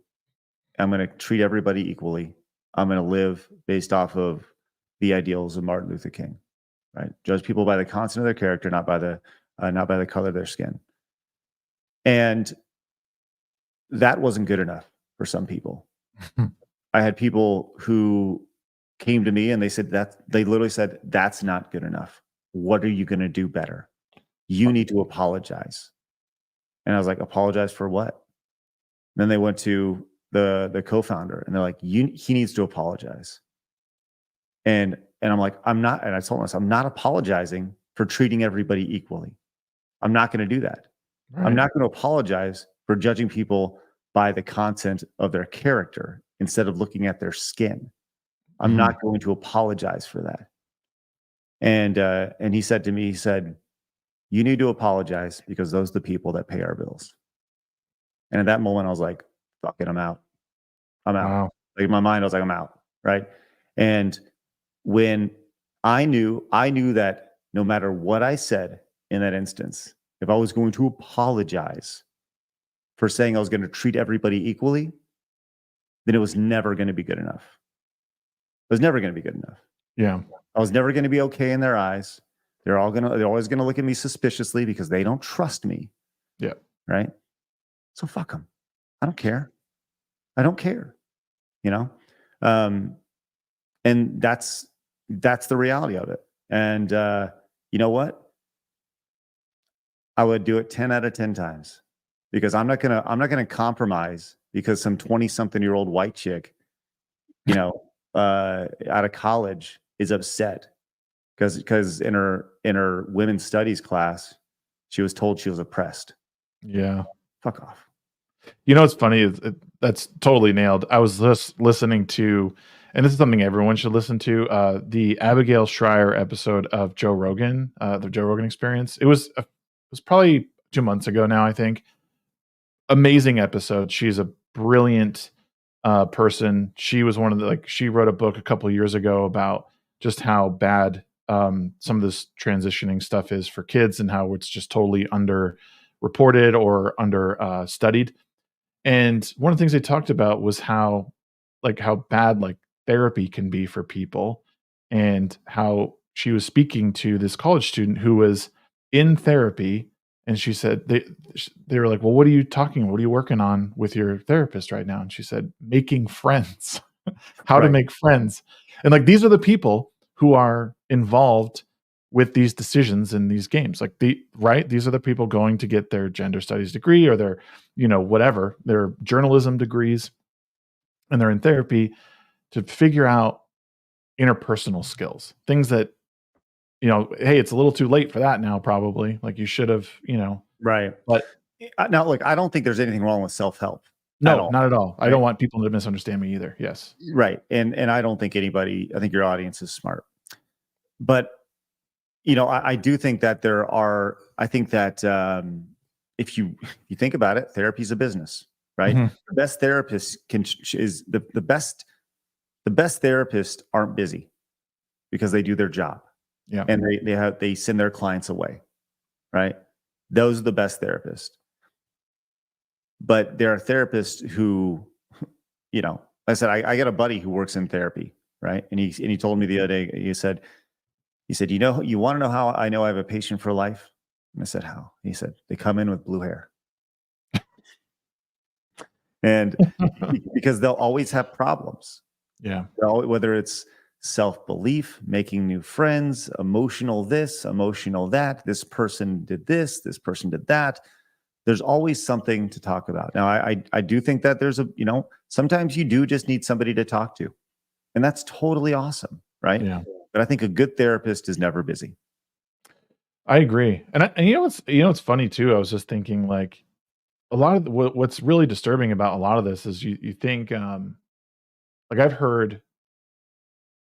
I'm going to treat everybody equally. I'm going to live based off of the ideals of Martin Luther King, right? Judge people by the content of their character, not by the color of their skin. And that wasn't good enough for some people. I had people who came to me and they literally said, that's not good enough. What are you going to do better? You need to apologize. And I was like, apologize for what? And then they went to the co-founder and they're like, he needs to apologize. And I'm like, I'm not, and I told myself, I'm not apologizing for treating everybody equally. I'm not going to do that. Right. I'm not going to apologize for judging people by the content of their character instead of looking at their skin. I'm not going to apologize for that. And he said to me, he said, you need to apologize because those are the people that pay our bills. And at that moment, I was like, fuck it, I'm out. Wow. Like in my mind, I was like, I'm out. Right. And when I knew that no matter what I said in that instance, if I was going to apologize for saying I was going to treat everybody equally, then it was never going to be good enough. It was never going to be good enough. Yeah. I was never going to be okay in their eyes. They're always going to look at me suspiciously because they don't trust me. Yeah. Right. So fuck them. I don't care. I don't care. You know? And that's the reality of it. And you know what? I would do it 10 out of 10 times because I'm not gonna compromise because some 20-something-year-old white chick, you know, out of college is upset because in her women's studies class, she was told she was oppressed. Yeah. Fuck off. You know what's funny is that's totally nailed. I was just listening to and this is something everyone should listen to. The Abigail Schreier episode of Joe Rogan, the Joe Rogan Experience. It was probably 2 months ago now, I think. Amazing episode. She's a brilliant person. She was one of the she wrote a book a couple of years ago about just how bad some of this transitioning stuff is for kids and how it's just totally under reported or under studied. And one of the things they talked about was how bad therapy can be for people, and how she was speaking to this college student who was in therapy, and she said they were like, "Well, what are you talking? What are you working on with your therapist right now?" And she said, "Making friends, how to Right. make friends." And these are the people who are involved with these decisions in these games. These are the people going to get their gender studies degree or their, whatever, their journalism degrees, and they're in therapy to figure out interpersonal skills, things that, hey, it's a little too late for that now, probably. You should have, Right. but Now, look, I don't think there's anything wrong with self-help at no, all. not at all. I Right. don't want people to misunderstand me either. Yes. Right. And I don't think I think your audience is smart. But, I do think that I think that if you think about it, therapy is a business, right? Mhm. The best therapist is the best therapists aren't busy because they do their job. Yeah. And they send their clients away, right? Those are the best therapists. But there are therapists who, I said, I got a buddy who works in therapy, right? And he told me the other day, he said, you want to know how I know I have a patient for life? And I said, how? He said, they come in with blue hair. And because they'll always have problems. Yeah. Whether it's self-belief, making new friends, emotional this, emotional that, this person did this person did that. There's always something to talk about. Now, I do think that there's sometimes you do just need somebody to talk to, and that's totally awesome, right? Yeah. But I think a good therapist is never busy. I agree. And what's funny too, I was just thinking a lot of what's really disturbing about a lot of this is you think I've heard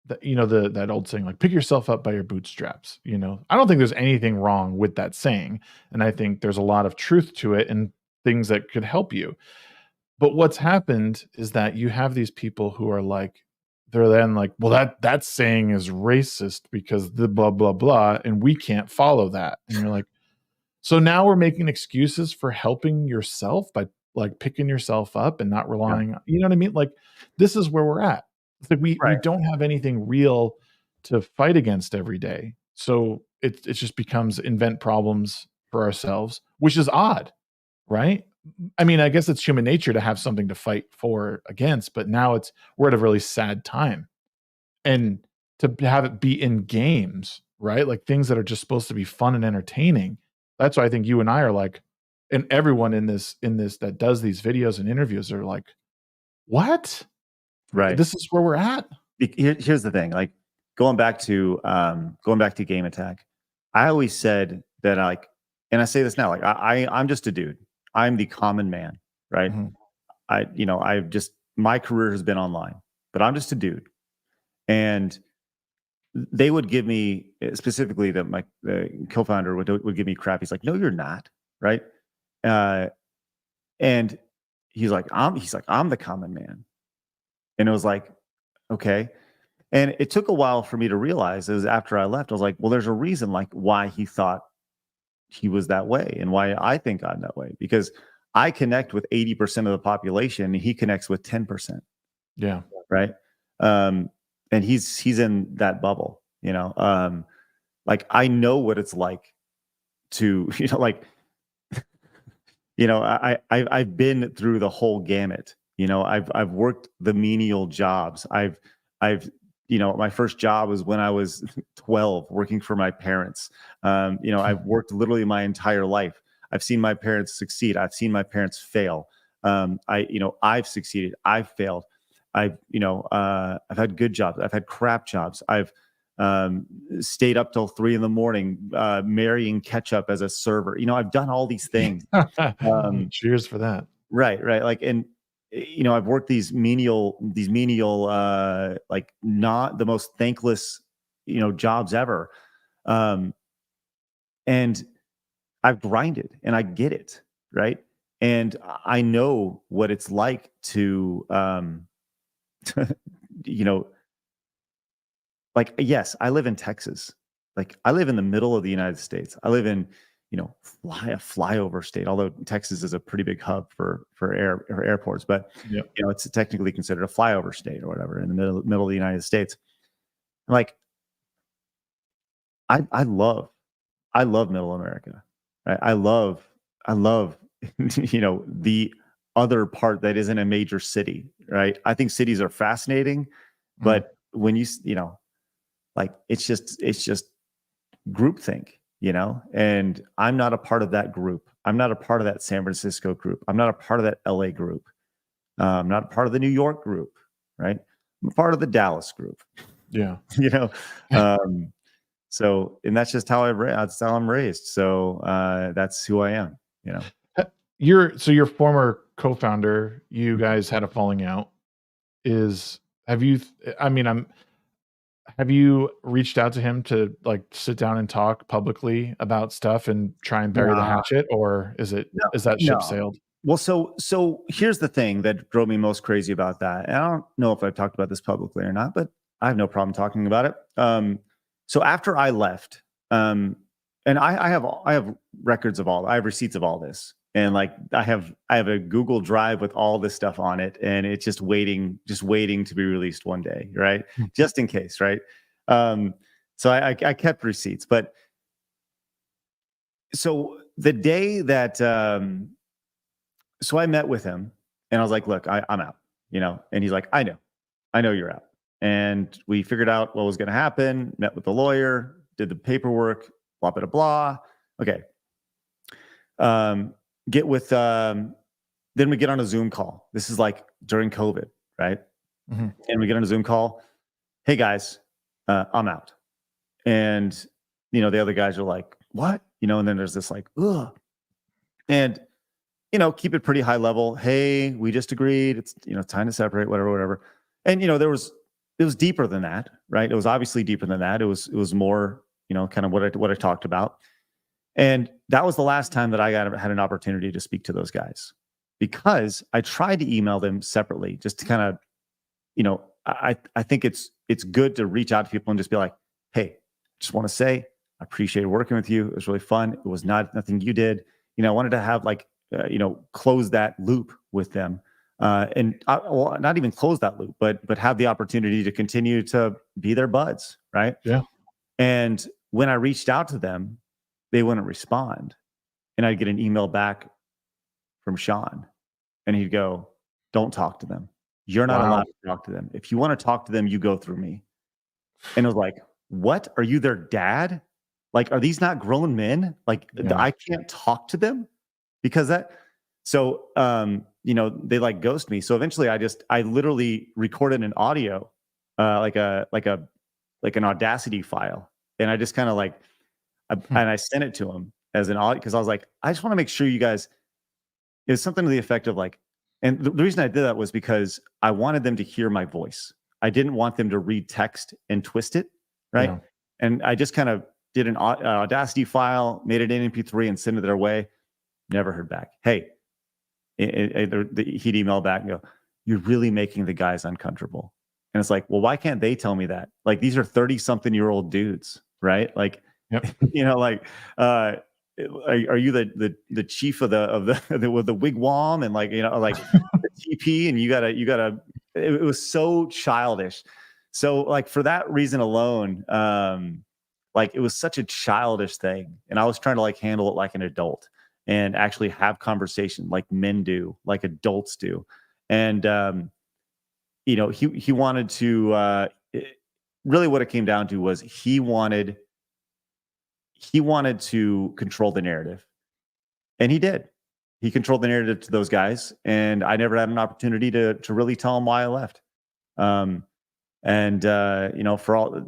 that, that old saying, pick yourself up by your bootstraps. I don't think there's anything wrong with that saying, and I think there's a lot of truth to it and things that could help you. But what's happened is that you have these people who are they're then well, that saying is racist because the blah blah blah, and we can't follow that. And you're like, so now we're making excuses for helping yourself by picking yourself up and not relying, you know what I mean? This is where we're at. It's we Right. don't have anything real to fight against every day. So it just becomes invent problems for ourselves, which is odd, right? I mean, I guess it's human nature to have something to fight for against, but now we're at a really sad time. And to have it be in games, right? Things that are just supposed to be fun and entertaining. That's why I think you and I are and everyone in this that does these videos and interviews are what? Right. This is where we're at? Here's the thing, going back to Game Attack, I always said that and I say this now, I'm just a dude. I'm the common man, right? Mhm. My career has been online, but I'm just a dude. And they would give me, specifically my co-founder would give me crap. He's like, no, you're not, right? And he's like, I'm the common man. And it was like, okay. And it took a while for me to realize, is after I left, I was like, well, there's a reason why he thought he was that way and why I think I'm that way, because I connect with 80% of the population and he connects with 10%. Yeah. Right. And he's in that bubble, I know what it's like to, I've been through the whole gamut. I've worked the menial jobs. I've my first job was when I was 12, working for my parents. I've worked literally my entire life. I've seen my parents succeed. I've seen my parents fail. I've succeeded. I've failed. I've had good jobs. I've had crap jobs. I've stayed up till 3 a.m, marrying ketchup as a server. I've done all these things. Cheers for that. Right. And I've worked these menial, like not the most thankless, jobs ever. And I've grinded and I get it. Right. And I know what it's like to, you know, like, yes, I live in Texas. Like I live in the middle of the United States. I live in, a flyover state, although Texas is a pretty big hub for airports, but Yep. it's technically considered a flyover state or whatever in the middle of the United States. Like I love middle America. Right? I love the other part that isn't a major city, right? I think cities are fascinating, but when like it's just groupthink, and I'm not a part of that group. I'm not a part of that San Francisco group. I'm not a part of that LA group. I'm not a part of the New York group, right? I'm a part of the Dallas group. Yeah. So, and that's just how that's how I'm raised. So that's who I am. Your former co-founder, you guys had a falling out. Have you? I mean, have you reached out to him to like sit down and talk publicly about stuff and try and bury the hatchet, or is that ship sailed? Well, so here's the thing that drove me most crazy about that. And I don't know if I've talked about this publicly or not, but I have no problem talking about it. So after I left, and I have records of I have receipts of all this, and like I have a Google Drive with all this stuff on it, and it's just waiting to be released one day, right? Just in case, right? So I kept receipts, but so the day that so I met with him and I was like, look, I'm out, and he's like, I know you're out. And we figured out what was going to happen, met with the lawyer, did the paperwork, blah, blah, blah. Okay. Then we get on a Zoom call. This is like during COVID, right? Mm-hmm. And we get on a Zoom call. Hey guys, I'm out. And, the other guys are like, what? And then there's this like, ugh. And, keep it pretty high level. Hey, we just agreed. It's, time to separate, whatever. And, it was deeper than that, right? It was obviously deeper than that. It was more, kind of what I talked about. And that was the last time that I had an opportunity to speak to those guys, because I tried to email them separately just to kind of, I think it's good to reach out to people and just be like, hey, just want to say, I appreciate working with you. It was really fun. It was nothing you did. I wanted to have like, close that loop with them. And not even close that loop, but have the opportunity to continue to be their buds, right? Yeah. And when I reached out to them, they wouldn't respond, and I'd get an email back from Sean, and he'd go, "Don't talk to them. You're not allowed to talk to them. If you want to talk to them, you go through me." And I was like, "What? Are you their dad? Like, are these not grown men? Like, I can't talk to them because that." So, they like ghost me. So eventually I literally recorded an audio, like an Audacity file. And I just kind of like, and I sent it to him as an audio, because I was like, I just want to make sure you guys, it's something to the effect of like, and the reason I did that was because I wanted them to hear my voice. I didn't want them to read text and twist it. Right. Yeah. And I just kind of did an Audacity file, made it in MP3 and sent it their way. Never heard back. Hey, he'd email back and go, "You're really making the guys uncomfortable." And it's like, well, why can't they tell me that? Like, these are 30-something-year-old dudes, right? Like, yep. Like, are you the chief of the wigwam, and like, like the TP, and you gotta. It was so childish. So like for that reason alone, like it was such a childish thing, and I was trying to like handle it like an adult and actually have conversation like men do, like adults do. And, he wanted to, really what it came down to was he wanted to control the narrative, and he did. He controlled the narrative to those guys, and I never had an opportunity to really tell them why I left. For all,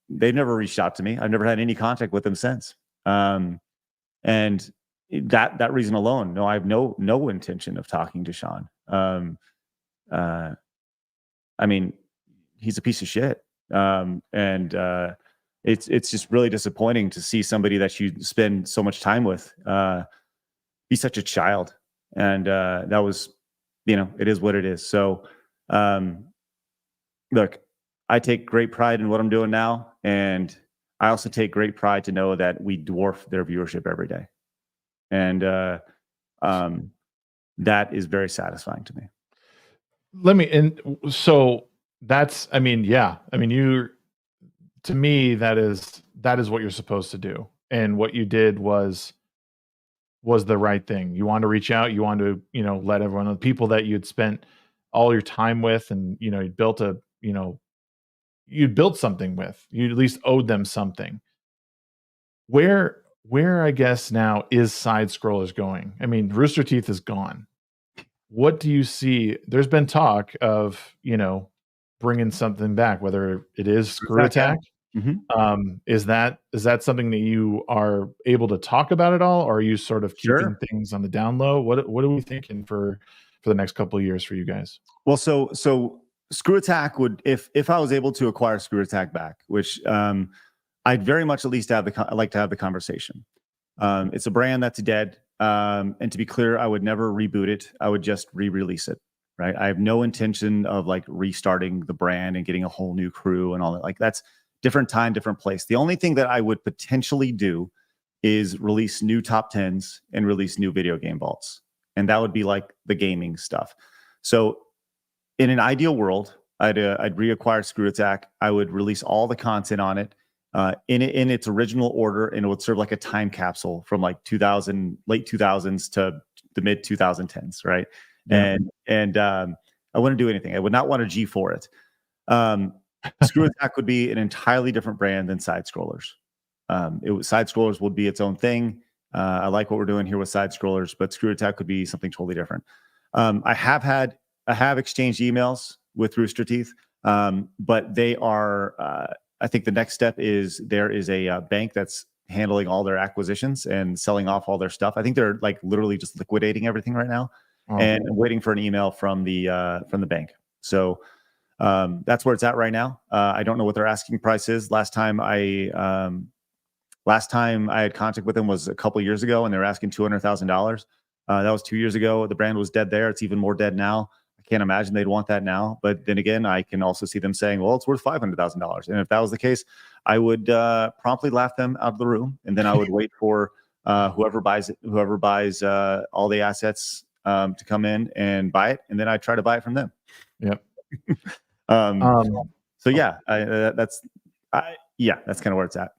they've never reached out to me. I've never had any contact with them since. And that reason alone, no, I have no intention of talking to Sean. I mean, he's a piece of shit. And it's just really disappointing to see somebody that you spend so much time with be such a child. And that was, it is what it is. So look, I take great pride in what I'm doing now, and I also take great pride to know that we dwarf their viewership every day. And that is very satisfying to me. So that's, I mean, yeah, I mean, to me, that is what you're supposed to do. And what you did was the right thing. You want to reach out, you want to, let everyone know, the people that you'd spent all your time with, and, you built you'd built something with, you at least owed them something. Where I guess now is Side Scrollers going? I mean, Rooster Teeth is gone. What do you see? There's been talk of, bringing something back, whether it is Screw Attack. Is that something that you are able to talk about at all, or are you sort of keeping things on the down low? What are we thinking for the next couple of years for you guys? Well, so Screw Attack would, if I was able to acquire Screw Attack back, which I'd very much at least like to have the conversation. It's a brand that's dead. And to be clear, I would never reboot it. I would just re-release it. Right. I have no intention of like restarting the brand and getting a whole new crew and all that. Like, that's different time, different place. The only thing that I would potentially do is release new top 10s and release new video game vaults. And that would be like the gaming stuff. So in an ideal world, I'd reacquire Screw Attack. I would release all the content on it in its original order, and it would serve like a time capsule from like late 2000s to the mid 2010s, right? Yeah. And I wouldn't do anything. I would not want a G for it. Screw Attack would be an entirely different brand than Side Scrollers. Side Scrollers would be its own thing. I like what we're doing here with Side Scrollers, but Screw Attack could be something totally different. I have exchanged emails with Rooster Teeth, but they are, I think the next step is there is a bank that's handling all their acquisitions and selling off all their stuff. I think they're like literally just liquidating everything right now, and I'm waiting for an email from the bank. So that's where it's at right now. I don't know what their asking price is. Last time I had contact with them was a couple years ago, and they were asking $200,000. That was 2 years ago. The brand was dead there. It's even more dead now. I can't imagine they'd want that now. But then again, I can also see them saying, well, it's worth $500,000. And if that was the case, I would promptly laugh them out of the room. And then I would wait for whoever buys all the assets to come in and buy it. And then I try to buy it from them. Yep. So yeah, that's kind of where it's at.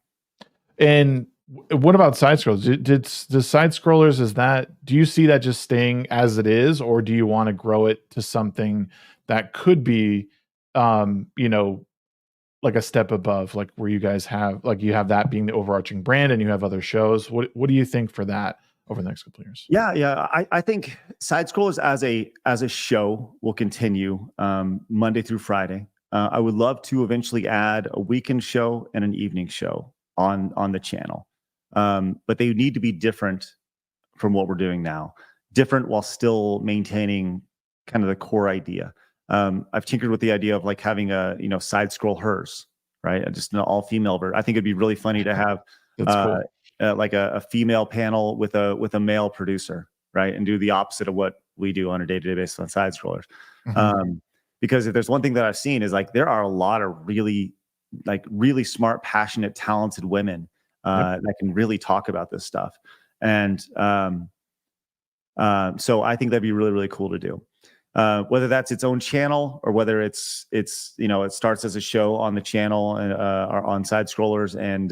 And what about Side Scrollers? Does Side Scrollers, do you see that just staying as it is, or do you want to grow it to something that could be, like a step above, like where you guys have, like you have that being the overarching brand and you have other shows? What do you think for that over the next couple of years? Yeah. I think Side Scrollers as a show will continue Monday through Friday. I would love to eventually add a weekend show and an evening show on the channel. But they need to be different from what we're doing now. Different while still maintaining kind of the core idea. I've tinkered with the idea of like having a side scroll hers, right? Just an all female version. I think it'd be really funny to have like a female panel with a male producer, right? And do the opposite of what we do on a day-to-day basis on Side Scrollers. Because if there's one thing that I've seen is like there are a lot of really smart, passionate, talented women that can really talk about this stuff. And so I think that'd be really, really cool to do. Whether that's its own channel or whether it's it starts as a show on the channel or on Side Scrollers and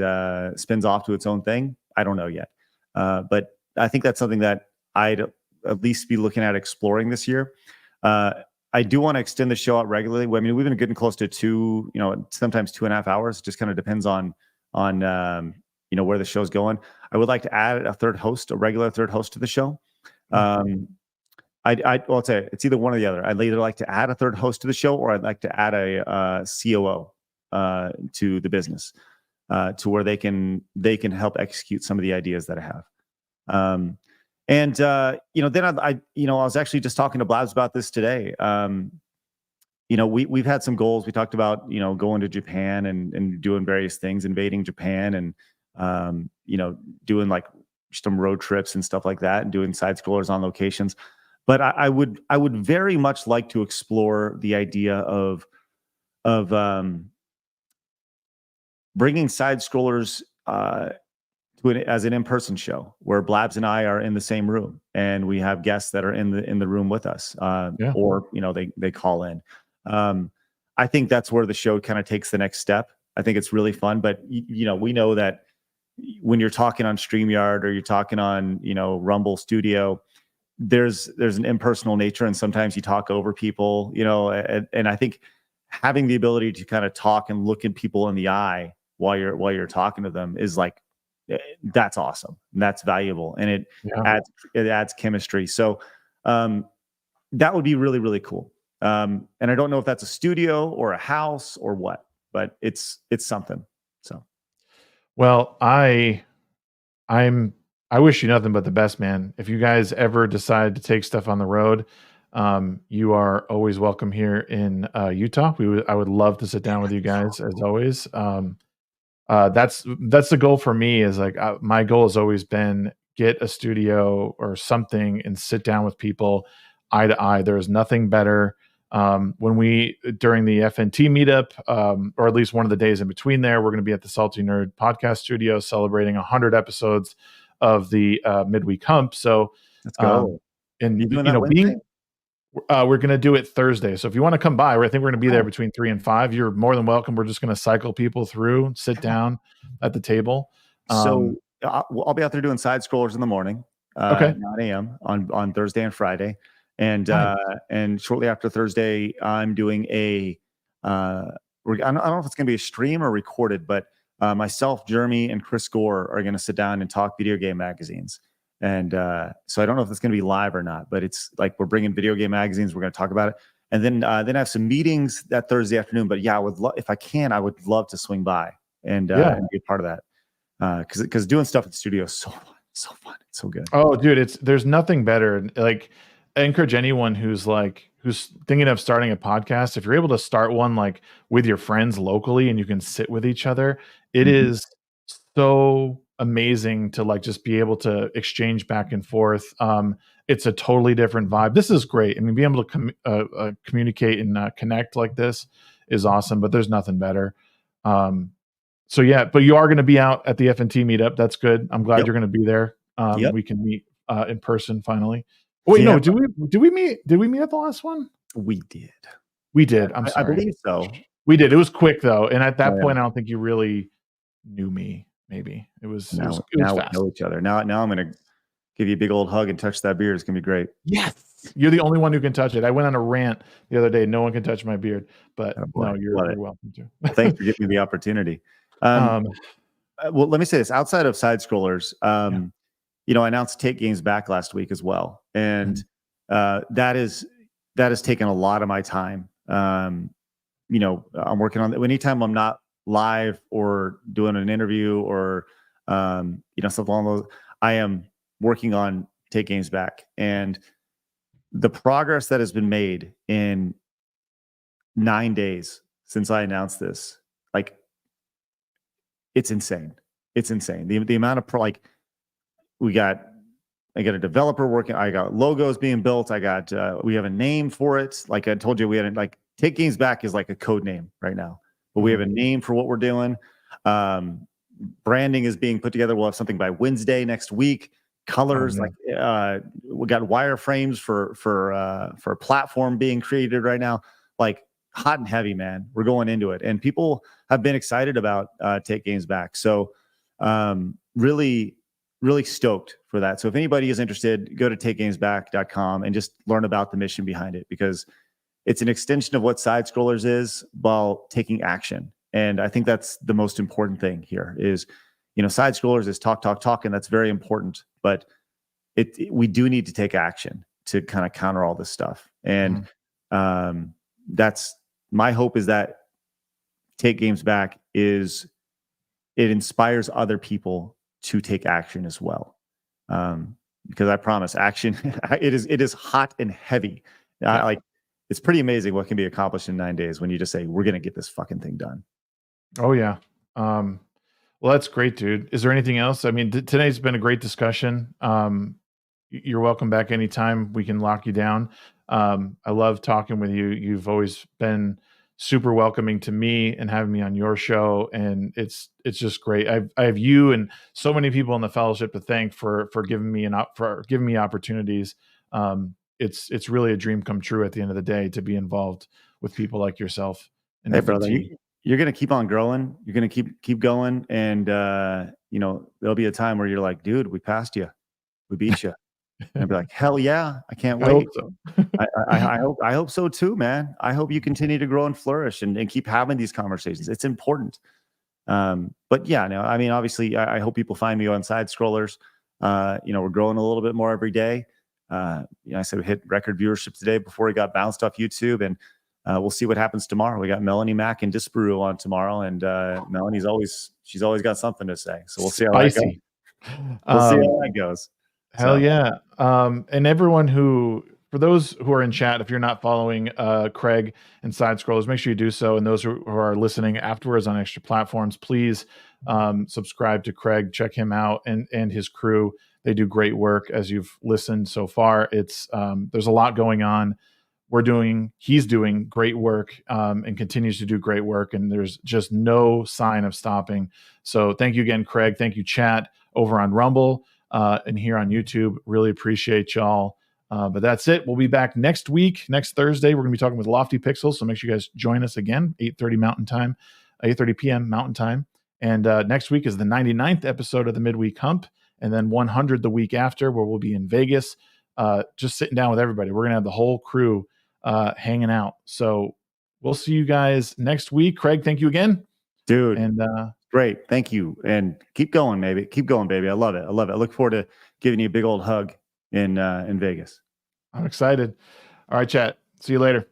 spins off to its own thing, I don't know yet. But I think that's something that I'd at least be looking at exploring this year. I do want to extend the show out regularly. I mean, we've been getting close to sometimes 2.5 hours. It just kind of depends on where the show's going. I would like to add a regular third host to the show. I'll say it's either one or the other. I'd either like to add a third host to the show, or I'd like to add a COO to the business to where they can help execute some of the ideas that I have. And then I was actually just talking to Blabs about this today. We've had some goals. We talked about going to Japan and doing various things, invading Japan, and doing like some road trips and stuff like that, and doing side scrollers on locations. But I would very much like to explore the idea of bringing side scrollers as an in-person show where Blabs and I are in the same room and we have guests that are in the room with us, or they call in. I think that's where the show kind of takes the next step. I think it's really fun, but we know that when you're talking on StreamYard or you're talking on Rumble Studio, there's an impersonal nature, and sometimes you talk over people, and I think having the ability to kind of talk and look at people in the eye while you're talking to them is like, that's awesome. And that's valuable. And it adds chemistry. So that would be really, really cool. And I don't know if that's a studio or a house or what, but it's something. So, well, I wish you nothing but the best, man. If you guys ever decide to take stuff on the road, you are always welcome here in Utah. I would love to sit down with you guys as always. That's the goal for me. Is like my goal has always been get a studio or something and sit down with people eye to eye. There is nothing better. When during the FNT meetup, or at least one of the days in between there, we're going to be at the Salty Nerd podcast studio celebrating 100 episodes of the midweek hump. So let's go. And we're going to do it Thursday. So if you want to come by, I think we're going to be there between 3 and 5. You're more than welcome. We're just going to cycle people through, sit down at the table. So I'll be out there doing side scrollers in the morning, 9 a.m. on Thursday and Friday. And shortly after Thursday, I'm doing I don't know if it's going to be a stream or recorded, but myself, Jeremy, and Chris Gore are going to sit down and talk video game magazines. And so I don't know if it's going to be live or not, but it's like we're bringing video game magazines. We're going to talk about it, and then I have some meetings that Thursday afternoon. But yeah, if I can, I would love to swing by and be a part of that, because doing stuff in the studio is so fun, it's so good. Oh, dude, there's nothing better. Like, I encourage anyone who's thinking of starting a podcast, if you're able to start one like with your friends locally and you can sit with each other, it is so amazing to like just be able to exchange back and forth. It's a totally different vibe. This is great. I mean, being able to communicate and connect like this is awesome, but there's nothing better. So yeah, but you are going to be out at the FNT meetup. That's good. I'm glad you're going to be there. We can meet in person finally. Wait, no, did we meet at the last one? We did. I'm sorry. I believe so. We did. It was quick though. And at that point, I don't think you really knew me. Maybe it was. Now we know each other. Now I'm going to give you a big old hug and touch that beard. It's going to be great. Yes. You're the only one who can touch it. I went on a rant the other day. No one can touch my beard, but no, you're welcome to. Thanks for giving me the opportunity. Well, let me say this. Outside of side scrollers, I announced Take Games Back last week as well, and that has taken a lot of my time. I'm working on anytime I'm not live or doing an interview or stuff along those, I am working on Take Games Back, and the progress that has been made in 9 days since I announced this, like, it's insane. It's insane. The amount of I got a developer working. I got logos being built. We have a name for it. Like I told you, we had Take Games Back is like a code name right now, but we have a name for what we're doing. Branding is being put together. We'll have something by Wednesday next week. Colors, we got wireframes for a platform being created right now. Like, hot and heavy, man. We're going into it, and people have been excited about Take Games Back. So really, really stoked for that. So if anybody is interested, go to takegamesback.com and just learn about the mission behind it, because it's an extension of what side scrollers is while taking action. And I think that's the most important thing here is, side scrollers is talk, and that's very important, but we do need to take action to kind of counter all this stuff. And that's my hope, is that Take Games Back it inspires other people to take action as well. because I promise action, it is hot and heavy. Yeah. Like, it's pretty amazing what can be accomplished in 9 days when you just say, we're going to get this fucking thing done. Oh yeah. Well, that's great, dude. Is there anything else? I mean, today's been a great discussion. You're welcome back anytime. We can lock you down. I love talking with you. You've always been super welcoming to me and having me on your show, and it's just great. I have you and so many people in the fellowship to thank for giving me for giving me opportunities. It's really a dream come true at the end of the day to be involved with people like yourself. And Hey, brother, you're going to keep on growing. You're going to keep going, and there'll be a time where you're like, dude, we passed you, we beat you. And I'd be like, hell yeah, I can't wait. I hope so. I hope so too, man. I hope you continue to grow and flourish and keep having these conversations. It's important. But yeah, no, I mean, obviously, I hope people find me on Side Scrollers. We're growing a little bit more every day. I said we hit record viewership today before we got bounced off YouTube, and we'll see what happens tomorrow. We got Melanie Mack and Disparu on tomorrow, and Melanie's always got something to say. So we'll see how that goes. We'll see how that goes. Hell yeah. And everyone for those who are in chat, if you're not following Craig and Side Scrollers, make sure you do so. And those who are listening afterwards on extra platforms, please subscribe to Craig, check him out and his crew. They do great work. As you've listened so far, it's there's a lot going on. He's doing great work and continues to do great work. And there's just no sign of stopping. So thank you again, Craig. Thank you, chat over on Rumble and here on YouTube. Really appreciate y'all. But that's it. We'll be back next week, next Thursday. We're going to be talking with Lofty Pixels. So make sure you guys join us again, 8:30 Mountain Time, 8:30 p.m. Mountain Time. And next week is the 99th episode of the Midweek Hump. And then 100 the week after, where we'll be in Vegas, just sitting down with everybody. We're going to have the whole crew hanging out. So we'll see you guys next week. Craig, thank you again. Dude. And great. Thank you. And keep going, baby. Keep going, baby. I love it. I look forward to giving you a big old hug in Vegas. I'm excited. All right, chat. See you later.